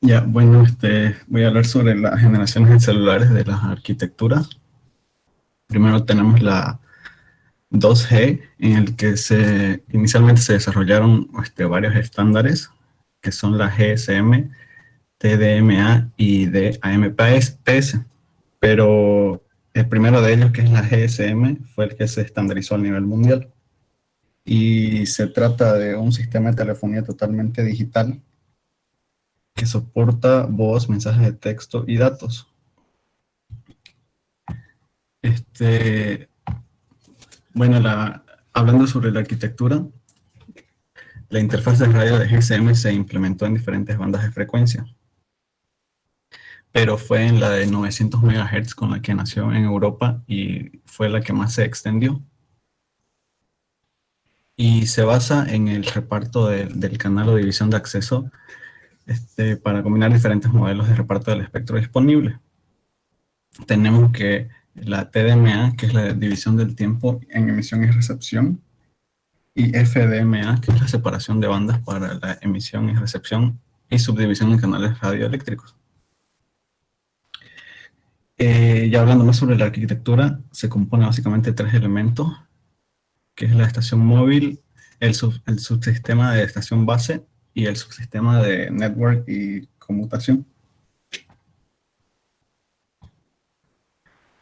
Ya, bueno, voy a hablar sobre las generaciones de celulares de las arquitecturas. Primero tenemos la 2G, en el que inicialmente se desarrollaron varios estándares, que son la GSM, TDMA y DAMPS. Pero el primero de ellos, que es la GSM, fue el que se estandarizó a nivel mundial. Y se trata de un sistema de telefonía totalmente digital que soporta voz, mensajes de texto y datos. Este, bueno, hablando sobre la arquitectura, la interfaz de radio de GSM se implementó en diferentes bandas de frecuencia, pero fue en la de 900 MHz con la que nació en Europa y fue la que más se extendió. Y se basa en el reparto del canal o división de acceso para combinar diferentes modelos de reparto del espectro disponible. Tenemos que la TDMA, que es la división del tiempo en emisión y recepción, y FDMA, que es la separación de bandas para la emisión y recepción y subdivisión en canales radioeléctricos. Ya hablando más sobre la arquitectura, se compone básicamente de tres elementos, que es la estación móvil, el subsistema de estación base y el subsistema de network y conmutación.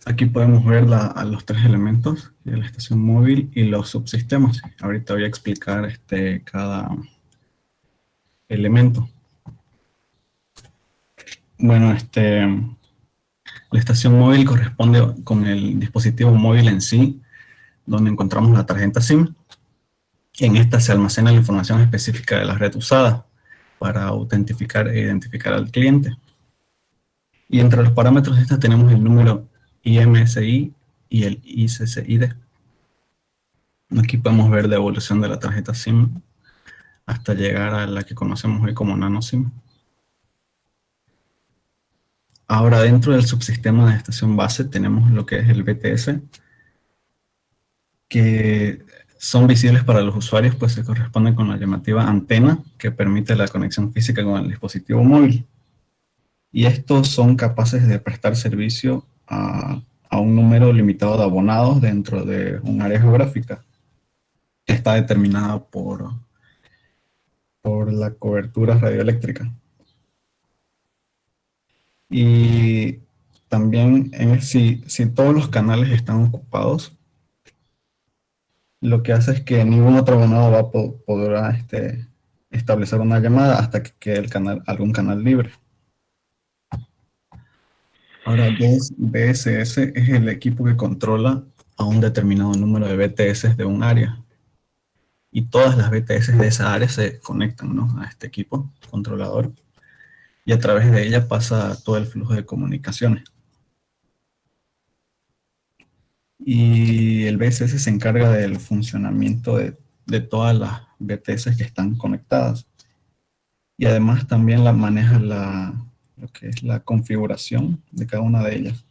Aquí podemos ver a los tres elementos de la estación móvil y los subsistemas. Ahorita voy a explicar cada elemento. Bueno, la estación móvil corresponde con el dispositivo móvil en sí, donde encontramos la tarjeta SIM. En esta se almacena la información específica de la red usada para autentificar e identificar al cliente. Y entre los parámetros de esta tenemos el número IMSI y el ICCID. Aquí podemos ver la evolución de la tarjeta SIM hasta llegar a la que conocemos hoy como nano SIM. Ahora, dentro del subsistema de estación base tenemos lo que es el BTS, que son visibles para los usuarios, pues se corresponden con la llamativa antena que permite la conexión física con el dispositivo móvil. Y estos son capaces de prestar servicio a un número limitado de abonados dentro de un área geográfica que está determinada por la cobertura radioeléctrica. Y también si todos los canales están ocupados, lo que hace es que ningún otro abonado podrá establecer una llamada hasta que quede algún canal libre. Ahora, BSS es el equipo que controla a un determinado número de BTS de un área. Y todas las BTS de esa área se conectan, ¿no?, a este equipo controlador. Y a través de ella pasa todo el flujo de comunicaciones. Y el BSS se encarga del funcionamiento de todas las BTS que están conectadas. Y además también maneja lo que es la configuración de cada una de ellas.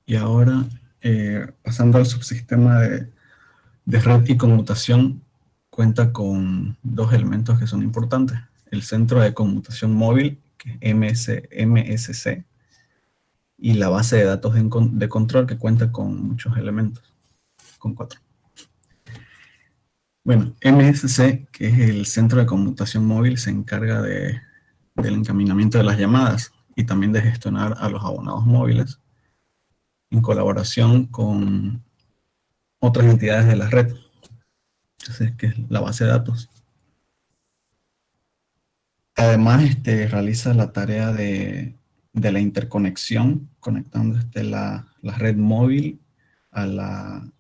Y ahora, pasando al subsistema de red y conmutación, cuenta con dos elementos que son importantes. El centro de conmutación móvil, que es MSC, y la base de datos de control, que cuenta con muchos elementos, con 4. Bueno, MSC, que es el centro de conmutación móvil, se encarga del encaminamiento de las llamadas y también de gestionar a los abonados móviles en colaboración con otras entidades de la red. Entonces, que es la base de datos. Además, realiza la tarea de la interconexión, conectando la red móvil a la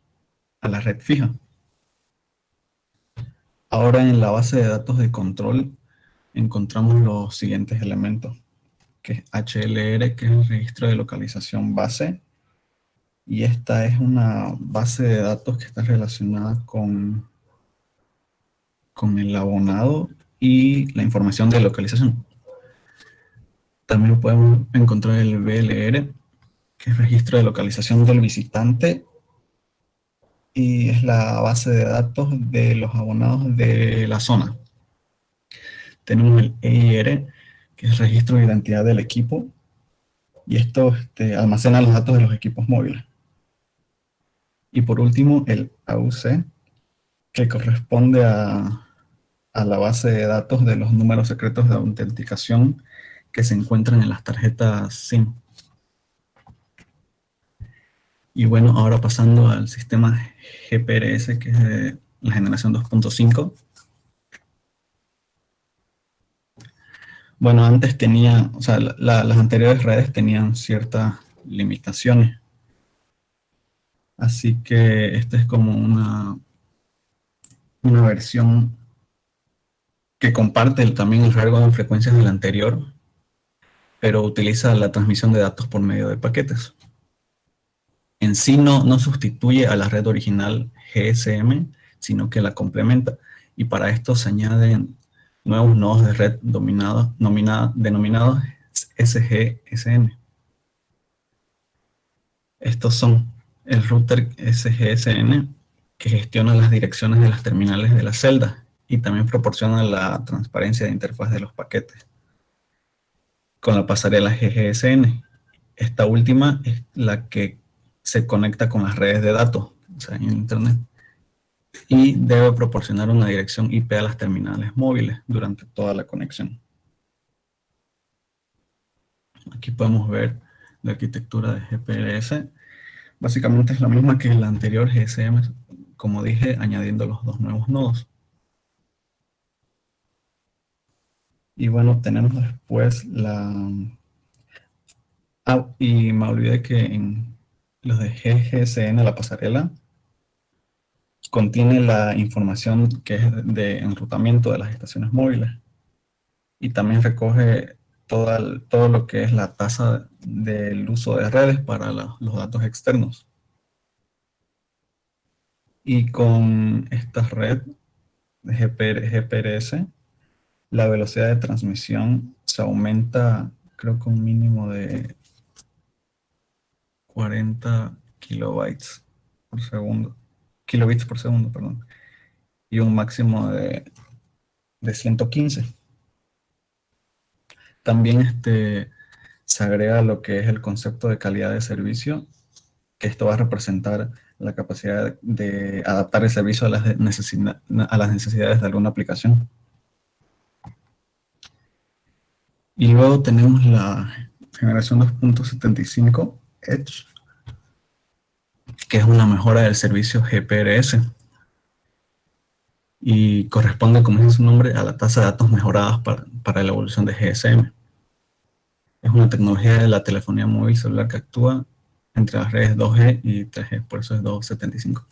red fija. Ahora, en la base de datos de control encontramos los siguientes elementos, que es HLR, que es el registro de localización base, y esta es una base de datos que está relacionada con el abonado y la información de localización. También podemos encontrar el BLR, que es registro de localización del visitante, y es la base de datos de los abonados de la zona. Tenemos el EIR, que es registro de identidad del equipo, y esto almacena los datos de los equipos móviles. Y por último, el AUC, que corresponde a la base de datos de los números secretos de autenticación que se encuentran en las tarjetas SIM. Y bueno, ahora pasando al sistema GPRS, que es de la generación 2.5. Bueno, antes tenía, o sea, las anteriores redes tenían ciertas limitaciones. Así que esta es como una versión que comparte también el rango de frecuencias de la anterior, pero utiliza la transmisión de datos por medio de paquetes. En sí no sustituye a la red original GSM, sino que la complementa. Y para esto se añaden nuevos nodos de red denominados SGSN. Estos son el router SGSN, que gestiona las direcciones de las terminales de las celdas y también proporciona la transparencia de interfaz de los paquetes, con la pasarela GGSN. Esta última es la que se conecta con las redes de datos, o sea, en Internet, y debe proporcionar una dirección IP a las terminales móviles durante toda la conexión. Aquí podemos ver la arquitectura de GPRS. Básicamente es la misma que la anterior GSM, como dije, añadiendo los dos nuevos nodos. Y bueno, tenemos después y me olvidé que en los de GGSN, la pasarela, contiene la información que es de enrutamiento de las estaciones móviles. Y también recoge todo lo que es la tasa del uso de redes para los datos externos. Y con esta red de GPRS, la velocidad de transmisión se aumenta, creo que un mínimo de 40 kilobits por segundo, perdón, y un máximo de 115. También se agrega lo que es el concepto de calidad de servicio, que esto va a representar la capacidad de adaptar el servicio a las necesidades de alguna aplicación. Y luego tenemos la generación 2.75 Edge, que es una mejora del servicio GPRS y corresponde, como dice su nombre, a la tasa de datos mejoradas para la evolución de GSM. Es una tecnología de la telefonía móvil celular que actúa entre las redes 2G y 3G, por eso es 275.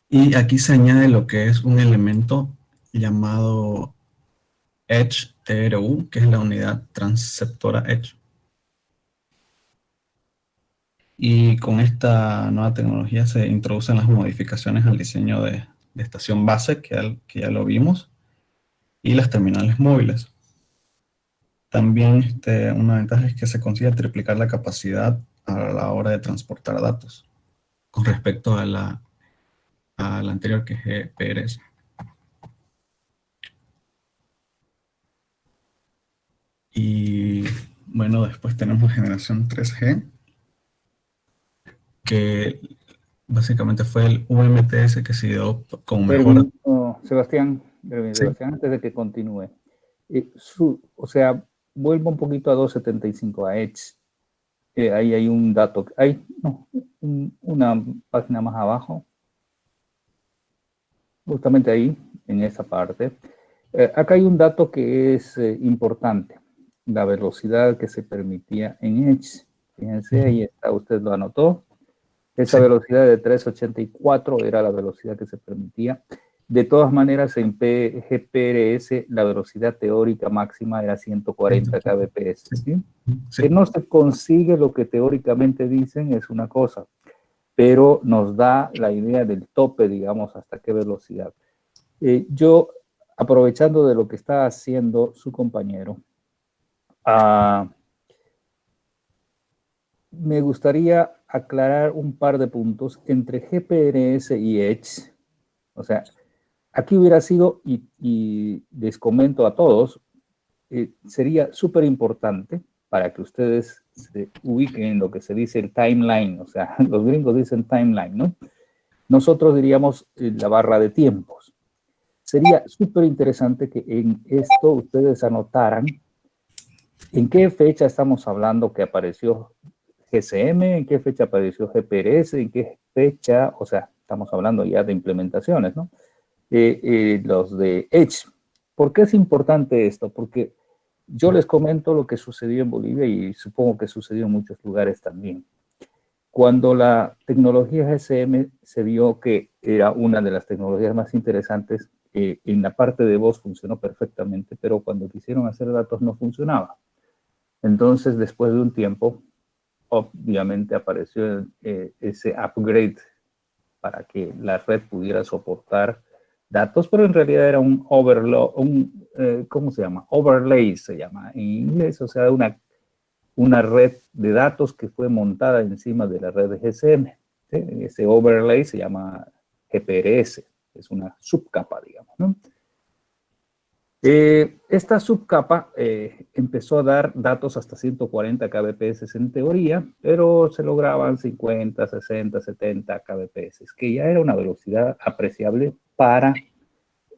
Y aquí se añade lo que es un elemento llamado Edge TRU, que es la unidad transceptora Edge. Y con esta nueva tecnología se introducen las modificaciones al diseño de estación base, que ya lo vimos, y las terminales móviles. También una ventaja es que se consigue triplicar la capacidad a la hora de transportar datos con respecto a la anterior, que es GPRS. Y bueno, después tenemos generación 3G, que básicamente fue el UMTS que se dio con mejora. Sebastián, Sí. antes de que continúe, o sea, vuelvo un poquito a 275, a Edge. Ahí hay un dato, una página más abajo, justamente ahí, en esa parte. Acá hay un dato que es importante, la velocidad que se permitía en Edge. Fíjense, ahí está, usted lo anotó. Esa Sí. velocidad de 384 era la velocidad que se permitía. De todas maneras, en GPRS la velocidad teórica máxima era 140 kbps. ¿Sí? Sí. Que no se consigue lo que teóricamente dicen es una cosa, pero nos da la idea del tope, digamos, hasta qué velocidad. Yo, aprovechando de lo que está haciendo su compañero, me gustaría aclarar un par de puntos entre GPRS y Edge. O sea, aquí hubiera sido, y les comento a todos, sería súper importante para que ustedes se ubiquen en lo que se dice el timeline, o sea, los gringos dicen timeline, ¿no? Nosotros diríamos la barra de tiempos. Sería súper interesante que en esto ustedes anotaran en qué fecha estamos hablando que apareció GCM, en qué fecha apareció GPRS, en qué fecha, o sea, estamos hablando ya de implementaciones, ¿no? Los de Edge. ¿Por qué es importante esto? Porque yo les comento lo que sucedió en Bolivia y supongo que sucedió en muchos lugares también. Cuando la tecnología GSM se vio que era una de las tecnologías más interesantes, en la parte de voz funcionó perfectamente, pero cuando quisieron hacer datos no funcionaba. Entonces, después de un tiempo, obviamente apareció ese upgrade para que la red pudiera soportar datos, pero en realidad era un ¿cómo se llama? Overlay se llama en inglés, o sea, una red de datos que fue montada encima de la red de GSM. ¿Sí? Ese overlay se llama GPRS, es una subcapa, digamos, ¿no? Esta subcapa empezó a dar datos hasta 140 kbps en teoría, pero se lograban 50, 60, 70 kbps, que ya era una velocidad apreciable para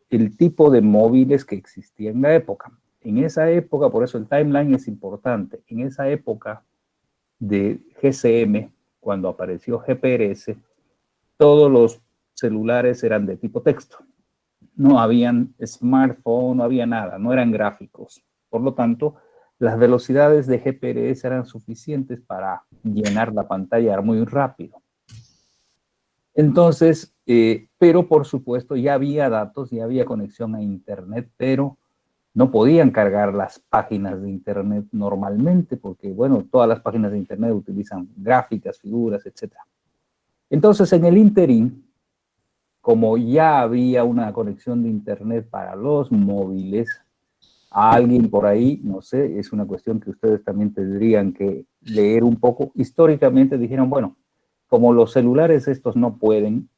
el tipo de móviles que existía en la época. En esa época, por eso el timeline es importante, en esa época de GSM, cuando apareció GPRS, todos los celulares eran de tipo texto. No habían smartphone, no había nada, no eran gráficos. Por lo tanto, las velocidades de GPRS eran suficientes para llenar la pantalla muy rápido. Entonces, pero por supuesto ya había datos, ya había conexión a Internet, pero no podían cargar las páginas de Internet normalmente porque, bueno, todas las páginas de Internet utilizan gráficas, figuras, etc. Entonces, en el interín, como ya había una conexión de Internet para los móviles, a alguien por ahí, no sé, es una cuestión que ustedes también tendrían que leer un poco. Históricamente dijeron, bueno, como los celulares estos no pueden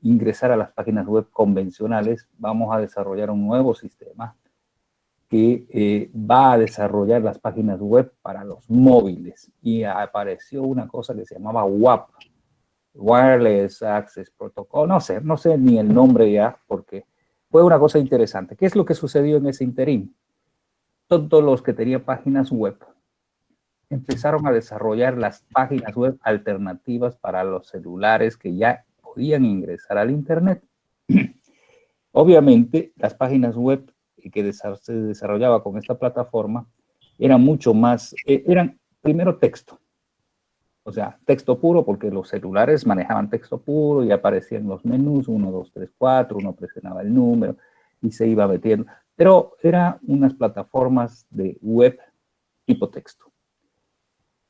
ingresar a las páginas web convencionales, vamos a desarrollar un nuevo sistema que va a desarrollar las páginas web para los móviles. Y apareció una cosa que se llamaba WAP, Wireless Access Protocol, no sé ni el nombre ya, porque fue una cosa interesante. ¿Qué es lo que sucedió en ese interín? Todos los que tenían páginas web empezaron a desarrollar las páginas web alternativas para los celulares que ya podían ingresar al Internet. Obviamente, las páginas web que se desarrollaba con esta plataforma eran mucho más, eran primero texto. O sea, texto puro, porque los celulares manejaban texto puro y aparecían los menús, 1, 2, 3, 4, uno presionaba el número y se iba metiendo. Pero eran unas plataformas de web tipo texto.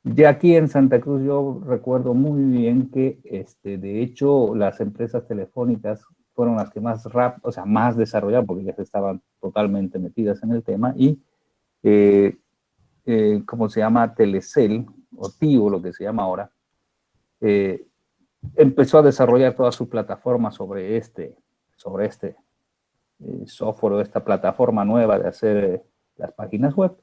De aquí en Santa Cruz yo recuerdo muy bien que, de hecho, las empresas telefónicas fueron las que más más desarrollaron, porque ya estaban totalmente metidas en el tema, y, ¿cómo se llama? Telecel, o Tigo, lo que se llama ahora, empezó a desarrollar toda su plataforma sobre este software o esta plataforma nueva de hacer las páginas web.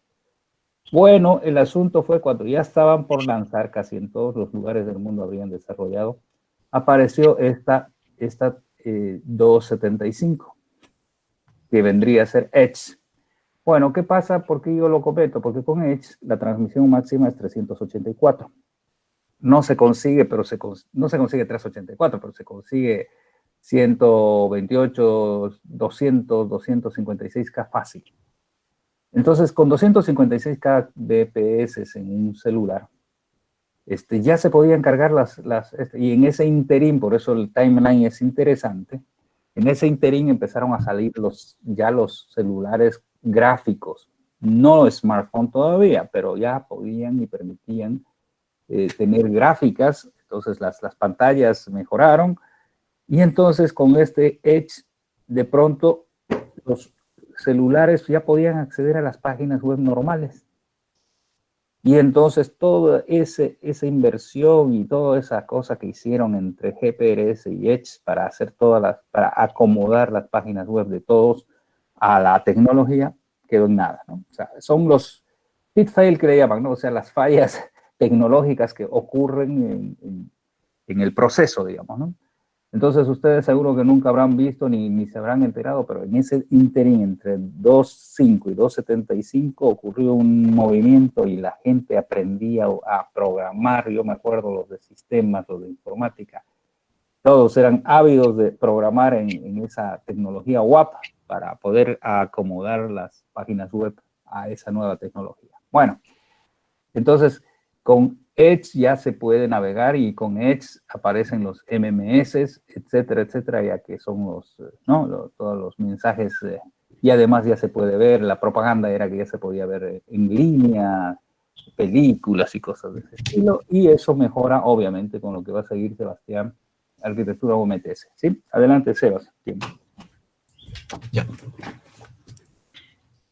Bueno, el asunto fue cuando ya estaban por lanzar, casi en todos los lugares del mundo habían desarrollado, apareció esta 275, que vendría a ser Edge. Bueno, ¿qué pasa? ¿Por qué yo lo comento? Porque con Edge la transmisión máxima es 384. No se consigue, no se consigue 384, pero se consigue 128, 200, 256K fácil. Entonces, con 256 kbps en un celular, ya se podían cargar y en ese interín, por eso el timeline es interesante, en ese interín empezaron a salir ya los celulares gráficos, no smartphone todavía, pero ya podían y permitían tener gráficas, entonces las pantallas mejoraron, y entonces con este Edge, de pronto, los celulares ya podían acceder a las páginas web normales. Y entonces toda esa inversión y toda esa cosa que hicieron entre GPRS y Edge para hacer para acomodar las páginas web de todos a la tecnología, quedó en nada, ¿no? O sea, son los pitfall que le llaman, ¿no? O sea, las fallas tecnológicas que ocurren en el proceso, digamos, ¿no? Entonces ustedes seguro que nunca habrán visto ni se habrán enterado, pero en ese interín entre 2.5 y 2.75 ocurrió un movimiento y la gente aprendía a programar. Yo me acuerdo los de sistemas, los de informática, todos eran ávidos de programar en esa tecnología WAP para poder acomodar las páginas web a esa nueva tecnología. Bueno, entonces con Edge ya se puede navegar y con Edge aparecen los MMS, etcétera, etcétera, ya que son todos los mensajes y además ya se puede ver, la propaganda era que ya se podía ver en línea, películas y cosas de ese estilo, y eso mejora obviamente con lo que va a seguir Sebastián, arquitectura UMTS. ¿Sí? Adelante, Sebas. Ya.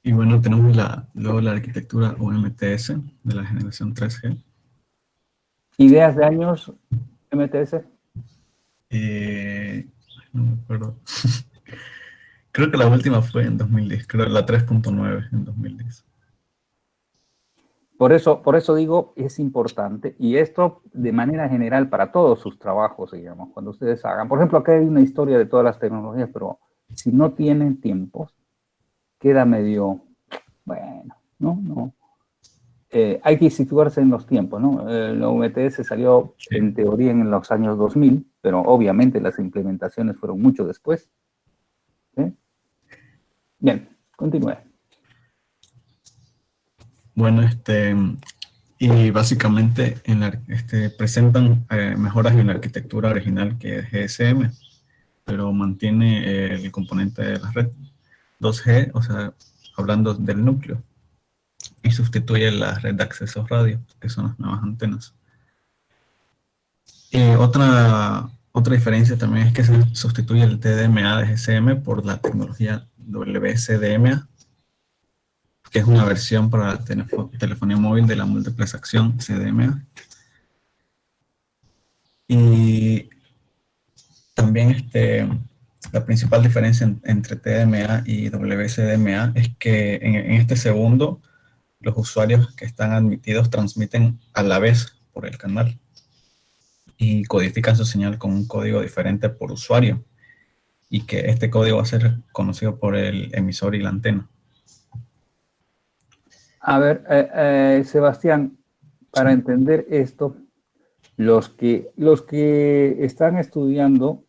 Y bueno, tenemos luego la arquitectura UMTS de la generación 3G. ¿Ideas de años MTS? No me acuerdo. Creo que la última fue en 2010, creo la 3.9 en 2010. Por eso digo, es importante, y esto de manera general para todos sus trabajos, digamos, cuando ustedes hagan. Por ejemplo, acá hay una historia de todas las tecnologías, pero si no tienen tiempos, queda medio, bueno, ¿no? Hay que situarse en los tiempos, ¿no? La UMTS salió en teoría en los años 2000, pero obviamente las implementaciones fueron mucho después. ¿Sí? Bien, continúe. Bueno, y básicamente presentan mejoras en la arquitectura original que es GSM, pero mantiene el componente de la red 2G, o sea, hablando del núcleo, y sustituye la red de acceso radio, que son las nuevas antenas. Otra diferencia también es que se sustituye el TDMA de GSM por la tecnología WCDMA, que es una versión para la telefonía móvil de la múltiplex acción CDMA. Y también la principal diferencia entre TDMA y WCDMA es que en este segundo los usuarios que están admitidos transmiten a la vez por el canal y codifican su señal con un código diferente por usuario, y que este código va a ser conocido por el emisor y la antena. A ver, Sebastián, para entender esto, los que están estudiando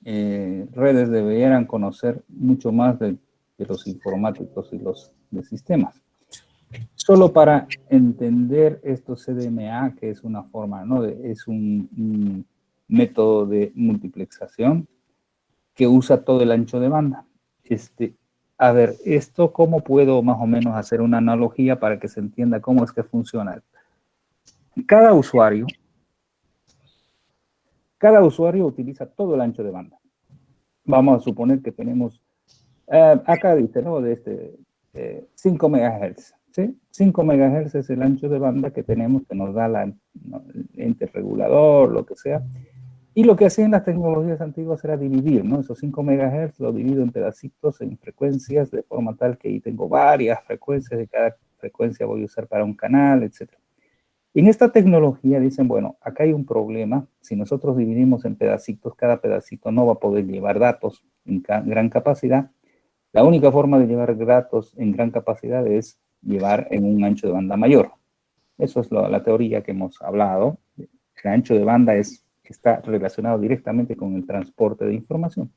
redes deberían conocer mucho más de los informáticos y los de sistemas. Solo para entender esto CDMA, que es una forma, ¿no? Es un método de multiplexación que usa todo el ancho de banda. A ver, esto cómo puedo más o menos hacer una analogía para que se entienda cómo es que funciona. Cada usuario utiliza todo el ancho de banda. Vamos a suponer que tenemos, acá dice, ¿no? 5 MHz. ¿Sí? 5 MHz es el ancho de banda que tenemos, que nos da el ente regulador, lo que sea. Y lo que hacían las tecnologías antiguas era dividir, ¿no? Esos 5 MHz lo divido en pedacitos, en frecuencias, de forma tal que ahí tengo varias frecuencias, de cada frecuencia voy a usar para un canal, etc. En esta tecnología dicen, bueno, acá hay un problema. Si nosotros dividimos en pedacitos, cada pedacito no va a poder llevar datos en gran capacidad. La única forma de llevar datos en gran capacidad es llevar en un ancho de banda mayor. Eso es la teoría que hemos hablado. El ancho de banda está relacionado directamente con el transporte de información.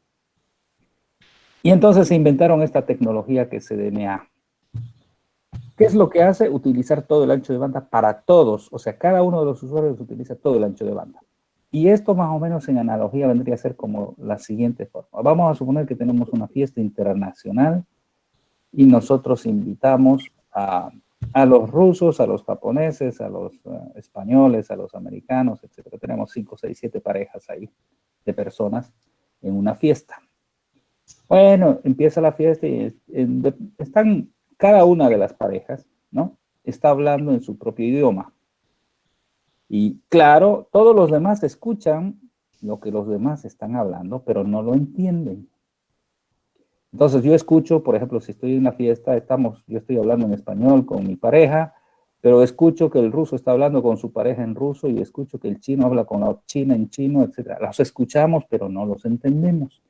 Y entonces se inventaron esta tecnología que es CDMA. ¿Qué es lo que hace? Utilizar todo el ancho de banda para todos. O sea, cada uno de los usuarios utiliza todo el ancho de banda. Y esto más o menos en analogía vendría a ser como la siguiente forma. Vamos a suponer que tenemos una fiesta internacional y nosotros invitamos a los rusos, a los japoneses, a los españoles, a los americanos, etc. Tenemos 5, 6, 7 parejas ahí de personas en una fiesta. Bueno, empieza la fiesta y están cada una de las parejas, ¿no? está hablando en su propio idioma. Y claro, todos los demás escuchan lo que los demás están hablando, pero no lo entienden. Entonces yo escucho, por ejemplo, si estoy en una fiesta, yo estoy hablando en español con mi pareja, pero escucho que el ruso está hablando con su pareja en ruso y escucho que el chino habla con la china en chino, etc. Los escuchamos, pero no los entendemos.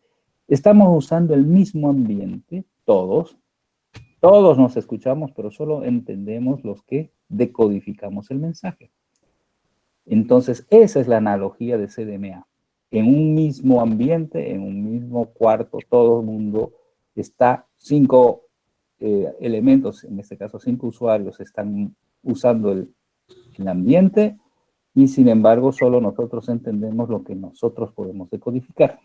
Estamos usando el mismo ambiente, todos nos escuchamos, pero solo entendemos los que decodificamos el mensaje. Entonces, esa es la analogía de CDMA. En un mismo ambiente, en un mismo cuarto, todo el mundo está, 5 elementos, en este caso 5 usuarios, están usando el ambiente y sin embargo solo nosotros entendemos lo que nosotros podemos decodificar.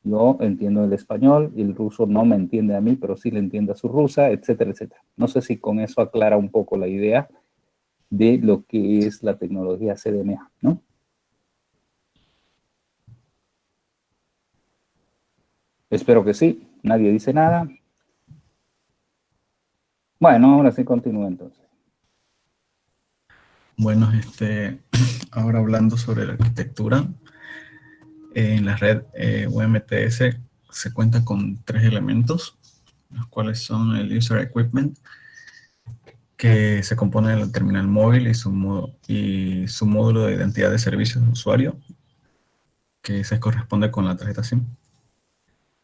Yo entiendo el español y el ruso no me entiende a mí, pero sí le entiende a su rusa, etcétera, etcétera. No sé si con eso aclara un poco la idea de lo que es la tecnología CDMA, ¿no? Espero que sí. Nadie dice nada. Bueno, ahora sí continúo entonces. Bueno, ahora hablando sobre la arquitectura, en la red UMTS se cuenta con 3 elementos, los cuales son el User Equipment, que se compone del terminal móvil y su módulo de identidad de servicios de usuario, que se corresponde con la tarjeta SIM.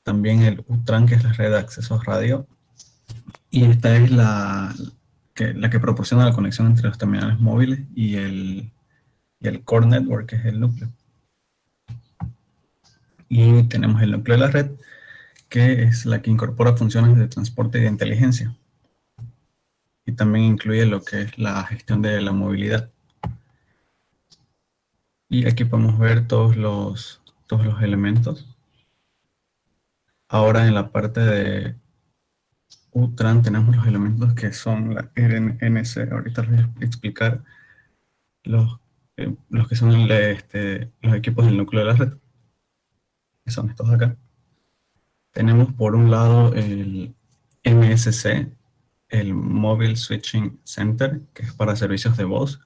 También el UTRAN, que es la red de accesos radio, y esta es la que proporciona la conexión entre los terminales móviles y el Core Network, que es el núcleo. Y tenemos el núcleo de la red, que es la que incorpora funciones de transporte y de inteligencia. Y también incluye lo que es la gestión de la movilidad. Y aquí podemos ver todos los elementos. Ahora en la parte de UTRAN tenemos los elementos que son la RNC. Ahorita les voy a explicar los que son los equipos del núcleo de la red, que son estos de acá. Tenemos por un lado el MSC, el Mobile Switching Center, que es para servicios de voz,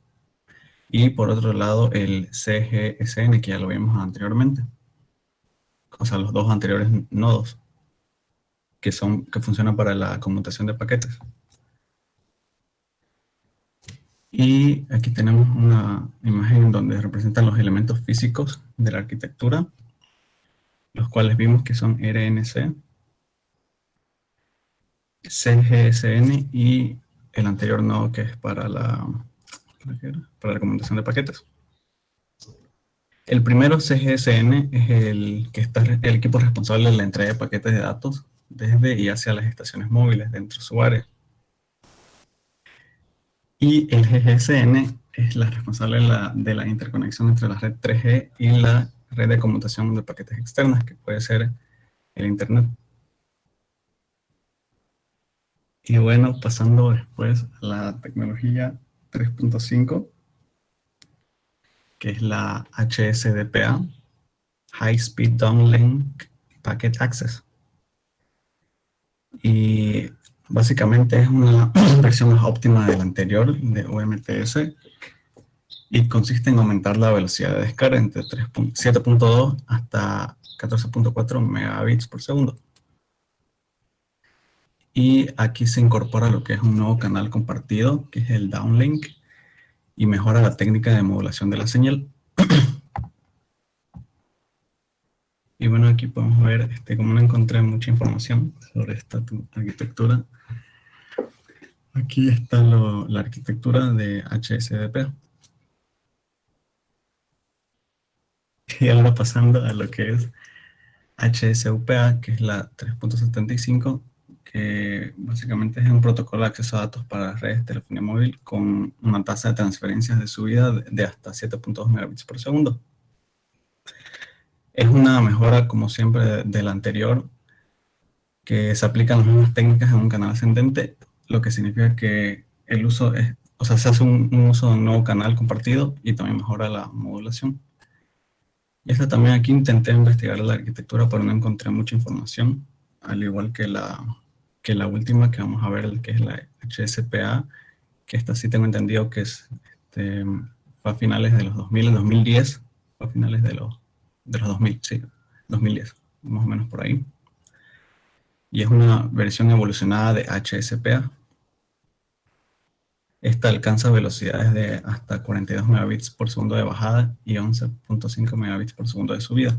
y por otro lado el CGSN, que ya lo vimos anteriormente, o sea, los 2 anteriores nodos, que funcionan para la conmutación de paquetes. Y aquí tenemos una imagen donde representan los elementos físicos de la arquitectura, los cuales vimos que son RNC, CGSN y el anterior nodo que es para la conmutación de paquetes. El primero, CGSN, es el equipo responsable de la entrega de paquetes de datos desde y hacia las estaciones móviles dentro de su área. Y el GGSN es la responsable de la interconexión entre la red 3G y la red de conmutación de paquetes externas, que puede ser el Internet. Y bueno, pasando después a la tecnología 3.5, que es la HSDPA, High Speed Downlink Packet Access. Y básicamente es una versión más óptima de la anterior, de UMTS, y consiste en aumentar la velocidad de descarga entre 7.2 hasta 14.4 megabits por segundo. Y aquí se incorpora lo que es un nuevo canal compartido, que es el downlink, y mejora la técnica de modulación de la señal. Y bueno, aquí podemos ver, como no encontré mucha información sobre esta arquitectura, aquí está la arquitectura de HSDP. Y ahora pasando a lo que es HSUPA, que es la 3.75, que básicamente es un protocolo de acceso a datos para redes de telefonía móvil con una tasa de transferencias de subida de hasta 7.2 megabits por segundo. Es una mejora, como siempre, de la anterior, que se aplican las mismas técnicas en un canal ascendente, lo que significa que el uso se hace un uso de un nuevo canal compartido y también mejora la modulación. Y también aquí intenté investigar la arquitectura, pero no encontré mucha información, al igual que la última que vamos a ver, que es la HSPA, que esta sí tengo entendido que fue a finales de los 2000, en 2010, fue a finales de los 2000, sí, 2010, más o menos por ahí. Y es una versión evolucionada de HSPA. Esta alcanza velocidades de hasta 42 megabits por segundo de bajada y 11.5 megabits por segundo de subida.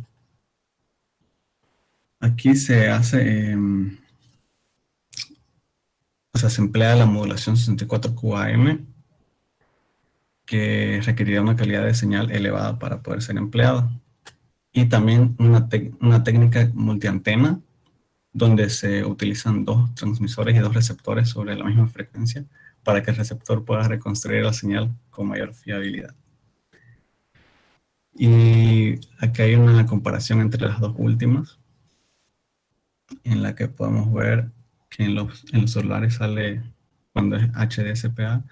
Aquí se hace, o sea, se emplea la modulación 64 QAM, que requeriría una calidad de señal elevada para poder ser empleada. Y también una técnica multiantena, donde se utilizan 2 transmisores y 2 receptores sobre la misma frecuencia para que el receptor pueda reconstruir la señal con mayor fiabilidad. Y aquí hay una comparación entre las dos últimas, en la que podemos ver que en los celulares sale, cuando es HDSPA,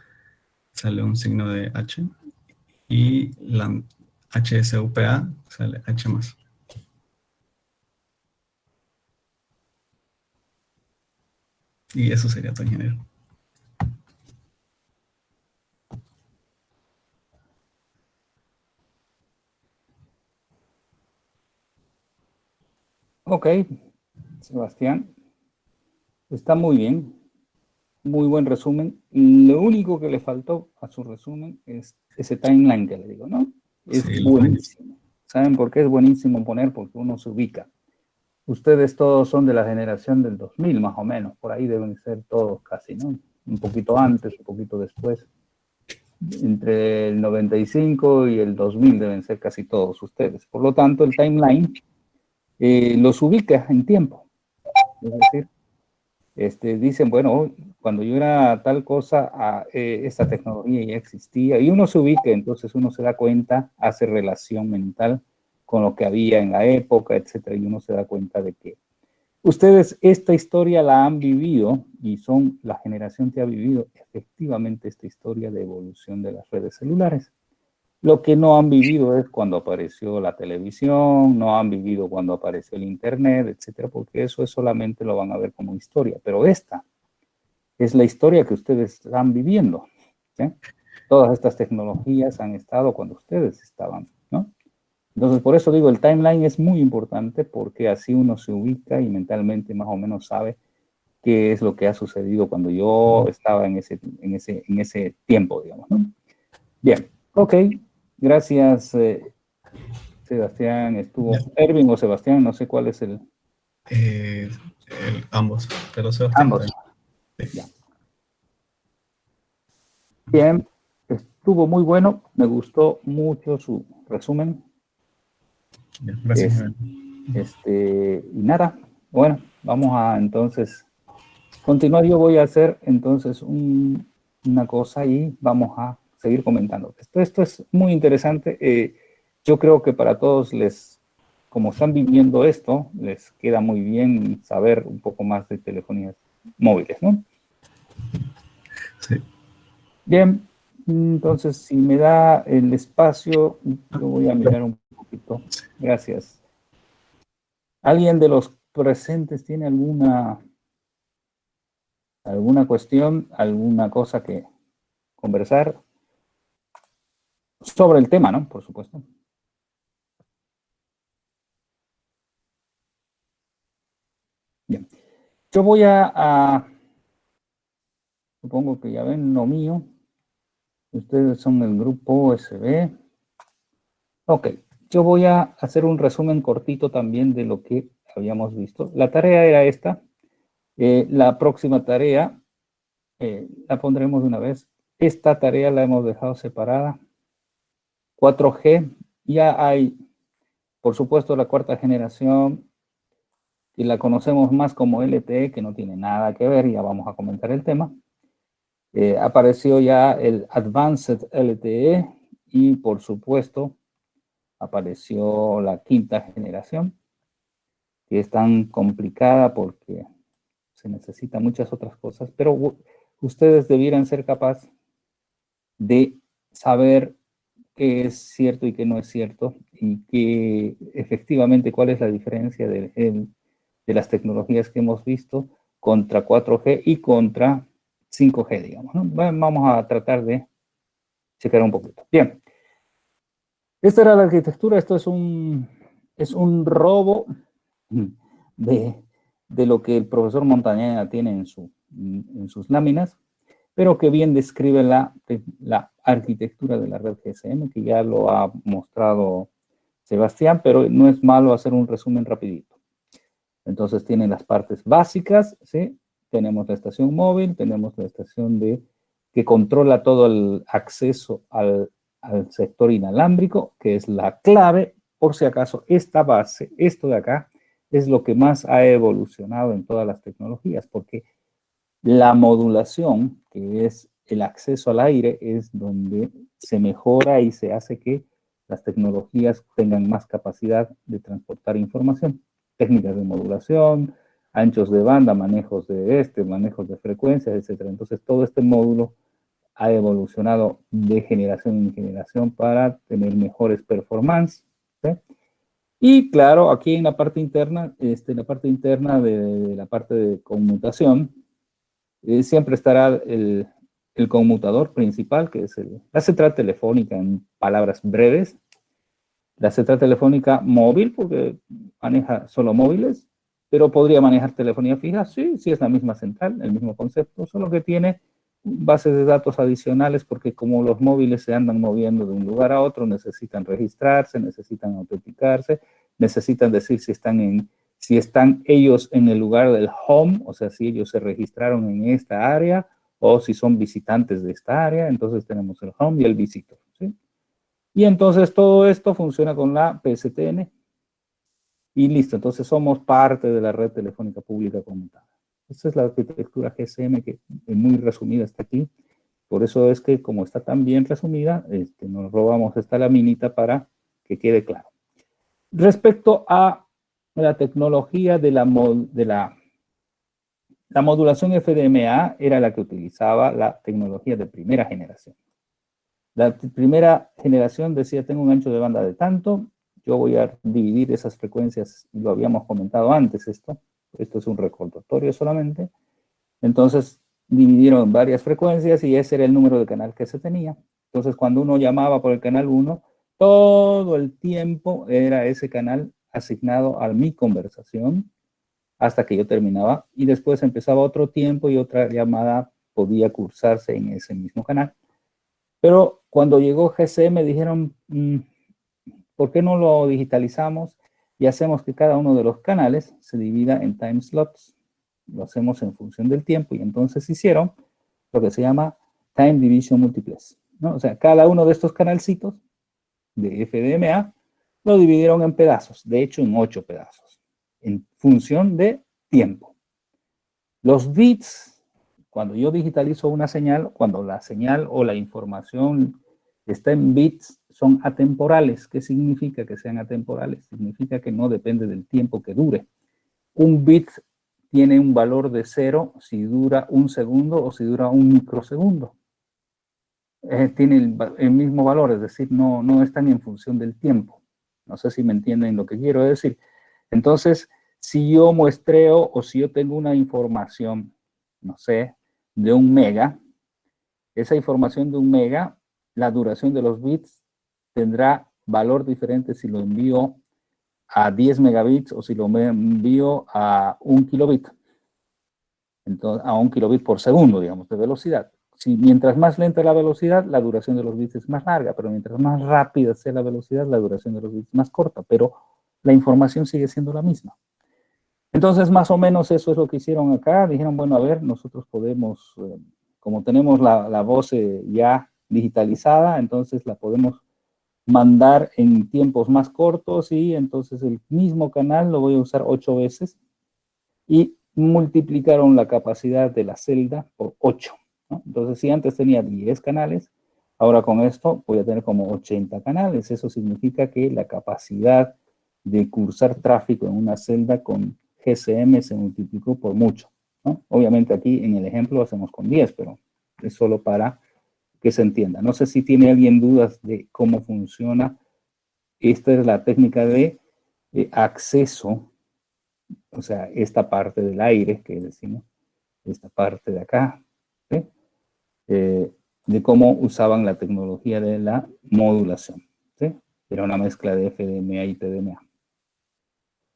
sale un signo de H, y la HSUPA sale H más. Y eso sería todo, ingeniero. Ok, Sebastián, está muy bien, muy buen resumen. Lo único que le faltó a su resumen es ese timeline que le digo, ¿no? Es Sí, buenísimo. ¿Saben por qué es buenísimo poner? Porque uno se ubica. Ustedes todos son de la generación del 2000, más o menos. Por ahí deben ser todos casi, ¿no? Un poquito antes, un poquito después. Entre el 95 y el 2000 deben ser casi todos ustedes. Por lo tanto, el timeline los ubica en tiempo. Es decir, dicen, bueno, cuando yo era tal cosa, esta tecnología ya existía, y uno se ubica, entonces uno se da cuenta, hace relación mental con lo que había en la época, etcétera, y uno se da cuenta de que ustedes esta historia la han vivido y son la generación que ha vivido efectivamente esta historia de evolución de las redes celulares. Lo que no han vivido es cuando apareció la televisión, no han vivido cuando apareció el internet, etcétera, porque eso solamente lo van a ver como historia. Pero esta es la historia que ustedes están viviendo, ¿sí? Todas estas tecnologías han estado cuando ustedes estaban, ¿no? Entonces, por eso digo, el timeline es muy importante porque así uno se ubica y mentalmente más o menos sabe qué es lo que ha sucedido cuando yo estaba en ese tiempo, digamos, ¿no? Bien, ok. Gracias, Sebastián. Ya. Estuvo Erwin o Sebastián, no sé cuál es el... Ambos, pero Sebastián Ambos. también. Sí. Ya. Bien, estuvo muy bueno. Me gustó mucho su resumen. Bien, gracias, Javier. Y nada, bueno, vamos a entonces continuar. Yo voy a hacer entonces una cosa y vamos a seguir comentando. Esto es muy interesante. Yo creo que para todos como están viviendo esto, les queda muy bien saber un poco más de telefonías móviles, ¿no? Sí. Bien, entonces si me da el espacio, yo voy a mirar un poquito. Gracias. ¿Alguien de los presentes tiene alguna cuestión, alguna cosa que conversar sobre el tema, ¿no? Por supuesto. Bien. Yo voy supongo que ya ven lo mío. Ustedes son el grupo USB. Ok. Yo voy a hacer un resumen cortito también de lo que habíamos visto. La tarea era esta. La próxima tarea la pondremos de una vez. Esta tarea la hemos dejado separada. 4G. Ya hay, por supuesto, la cuarta generación, y la conocemos más como LTE, que no tiene nada que ver, ya vamos a comentar el tema. Apareció ya el Advanced LTE y, por supuesto, apareció la quinta generación, que es tan complicada porque se necesitan muchas otras cosas, pero ustedes debieran ser capaces de saber qué es cierto y qué no es cierto, y que efectivamente cuál es la diferencia de las tecnologías que hemos visto contra 4G y contra 5G, digamos, ¿no? Bueno, vamos a tratar de checar un poquito. Bien. Esta era la arquitectura. Esto es un robo de lo que el profesor Montaña tiene en sus láminas, pero que bien describe la arquitectura de la red GSM, que ya lo ha mostrado Sebastián, pero no es malo hacer un resumen rapidito. Entonces tiene las partes básicas, ¿sí? Tenemos la estación móvil, tenemos la estación que controla todo el acceso al sector inalámbrico, que es la clave. Por si acaso, esta base, esto de acá, es lo que más ha evolucionado en todas las tecnologías, porque la modulación, que es el acceso al aire, es donde se mejora y se hace que las tecnologías tengan más capacidad de transportar información. Técnicas de modulación, anchos de banda, manejos de frecuencias, etc. Entonces, todo este módulo ha evolucionado de generación en generación para tener mejores performance, ¿sí? Y claro, aquí en la parte interna, de la parte de conmutación, siempre estará el conmutador principal, que es la central telefónica, en palabras breves. La central telefónica móvil, porque maneja solo móviles, pero podría manejar telefonía fija. Sí, sí es la misma central, el mismo concepto, solo que tiene bases de datos adicionales, porque como los móviles se andan moviendo de un lugar a otro, necesitan registrarse, necesitan autenticarse, necesitan decir si están ellos en el lugar del home, o sea, si ellos se registraron en esta área, o si son visitantes de esta área. Entonces tenemos el home y el visitor, ¿sí? Y entonces todo esto funciona con la PSTN. Y listo, entonces somos parte de la red telefónica pública conmutada. Esta es la arquitectura GSM, que muy resumida está aquí. Por eso es que, como está tan bien resumida, nos robamos esta laminita para que quede claro. Respecto a la tecnología de la modulación FDMA, era la que utilizaba la tecnología de primera generación. La primera generación decía, tengo un ancho de banda de tanto, yo voy a dividir esas frecuencias, y lo habíamos comentado antes esto es un recordatorio solamente. Entonces dividieron varias frecuencias y ese era el número de canal que se tenía. Entonces cuando uno llamaba por el canal 1, todo el tiempo era ese canal asignado a mi conversación hasta que yo terminaba, y después empezaba otro tiempo y otra llamada podía cursarse en ese mismo canal. Pero cuando llegó GSM dijeron, ¿por qué no lo digitalizamos y hacemos que cada uno de los canales se divida en time slots? Lo hacemos en función del tiempo, y entonces hicieron lo que se llama Time Division Multiplex, ¿no? O sea, cada uno de estos canalcitos de FDMA lo dividieron en pedazos, de hecho en 8 pedazos, en función de tiempo. Los bits, cuando yo digitalizo una señal, cuando la señal o la información está en bits, son atemporales. ¿Qué significa que sean atemporales? Significa que no depende del tiempo que dure. Un bit tiene un valor de 0 si dura 1 segundo o si dura 1 microsegundo. Tiene el mismo valor, es decir, no están en función del tiempo. No sé si me entienden lo que quiero decir. Entonces, si yo muestreo o si yo tengo una información, no sé, de 1 mega, esa información de 1 mega, la duración de los bits tendrá valor diferente si lo envío a 10 megabits o si lo envío a 1 kilobit. Entonces, a 1 kilobit por segundo, digamos, de velocidad. Si mientras más lenta la velocidad, la duración de los bits es más larga, pero mientras más rápida sea la velocidad, la duración de los bits es más corta, pero la información sigue siendo la misma. Entonces, más o menos eso es lo que hicieron acá. Dijeron, bueno, a ver, nosotros podemos, como tenemos la voz ya digitalizada, entonces la podemos mandar en tiempos más cortos, y entonces el mismo canal lo voy a usar 8 veces, y multiplicaron la capacidad de la celda por 8, ¿no? Entonces, si antes tenía 10 canales, ahora con esto voy a tener como 80 canales. Eso significa que la capacidad de cursar tráfico en una celda con GSM se multiplicó por mucho, ¿no? Obviamente aquí en el ejemplo lo hacemos con 10, pero es solo para que se entienda. No sé si tiene alguien dudas de cómo funciona. Esta es la técnica de acceso, o sea, esta parte del aire que decimos, esta parte de acá, ¿sí? de cómo usaban la tecnología de la modulación, ¿sí? Era una mezcla de FDMA y TDMA.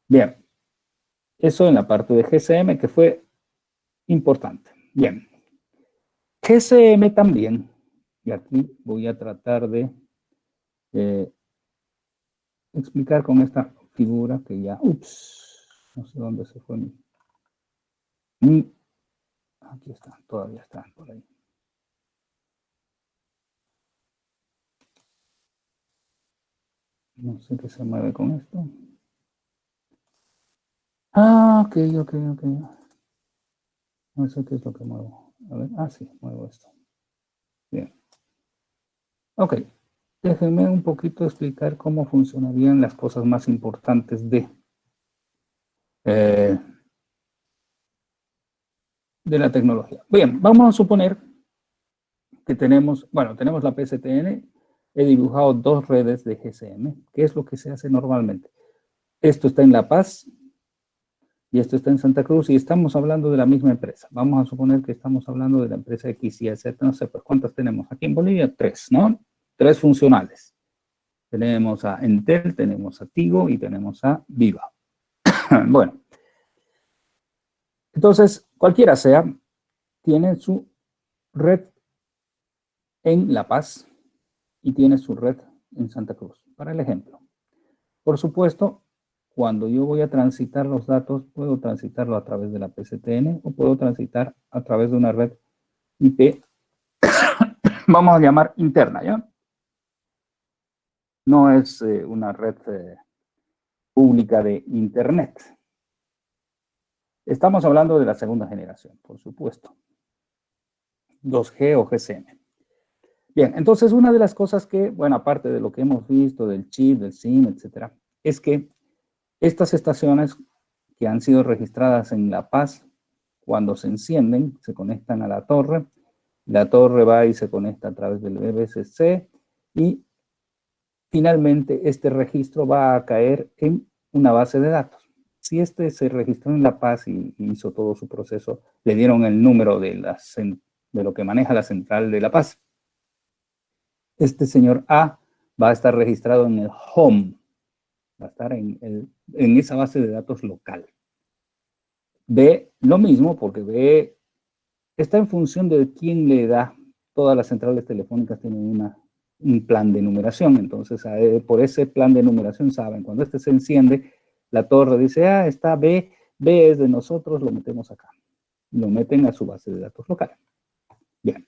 Bien, eso en la parte de GSM, que fue importante. Bien, GSM también, y aquí voy a tratar de explicar con esta figura que ya, no sé dónde se fue aquí está, todavía está por ahí. No sé qué se mueve con esto. Ok. No sé qué es lo que muevo. A ver, sí, muevo esto. Bien. Ok. Déjenme un poquito explicar cómo funcionarían las cosas más importantes de la tecnología. Bien, vamos a suponer que tenemos la PSTN. He dibujado dos redes de GSM. ¿Qué es lo que se hace normalmente? Esto está en La Paz y esto está en Santa Cruz y estamos hablando de la misma empresa. Vamos a suponer que estamos hablando de la empresa X, Y, Z, no sé, pues ¿cuántas tenemos? Aquí en Bolivia, 3, ¿no? 3 funcionales. Tenemos a Entel, tenemos a Tigo y tenemos a Viva. Bueno, entonces, cualquiera sea, tiene su red en La Paz y tiene su red en Santa Cruz, para el ejemplo. Por supuesto, cuando yo voy a transitar los datos, puedo transitarlo a través de la PSTN o puedo transitar a través de una red IP, vamos a llamar interna, ¿ya? No es una red pública de Internet. Estamos hablando de la segunda generación, por supuesto. 2G o GSM. Bien, entonces una de las cosas que, bueno, aparte de lo que hemos visto del chip, del SIM, etcétera, es que estas estaciones que han sido registradas en La Paz, cuando se encienden, se conectan a la torre va y se conecta a través del BBCC y finalmente este registro va a caer en una base de datos. Si este se registró en La Paz y hizo todo su proceso, le dieron el número de lo que maneja la central de La Paz. Este señor A va a estar registrado en el home, va a estar en esa base de datos local. B, lo mismo, porque B está en función de quién le da. Todas las centrales telefónicas tienen un plan de numeración, entonces por ese plan de numeración saben, cuando este se enciende, la torre dice, está B, B es de nosotros, lo metemos acá. Lo meten a su base de datos local. Bien.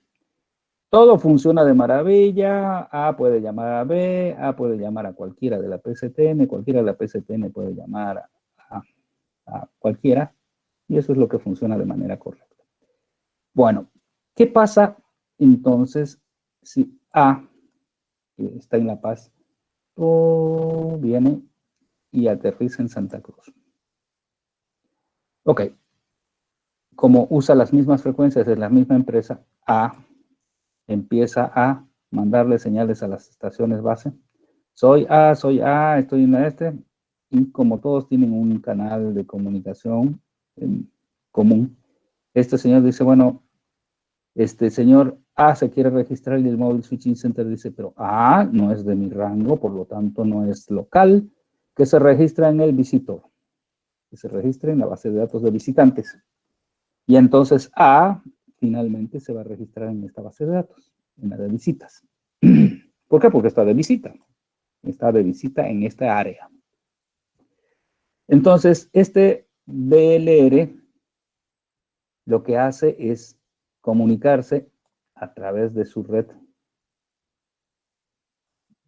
Todo funciona de maravilla, A puede llamar a B, A puede llamar a cualquiera de la PSTN, cualquiera de la PSTN puede llamar a cualquiera, y eso es lo que funciona de manera correcta. Bueno, ¿qué pasa entonces si A, que está en La Paz, viene y aterriza en Santa Cruz? Ok, como usa las mismas frecuencias de la misma empresa, A empieza a mandarle señales a las estaciones base. Soy A, estoy en y como todos tienen un canal de comunicación común, este señor dice, bueno, este señor A se quiere registrar y el Mobile Switching Center dice, pero A no es de mi rango, por lo tanto no es local, que se registra en el visitor, que se registre en la base de datos de visitantes. Y entonces A finalmente se va a registrar en esta base de datos, en la de visitas. ¿Por qué? Porque está de visita en esta área. Entonces, este DLR lo que hace es comunicarse a través de su red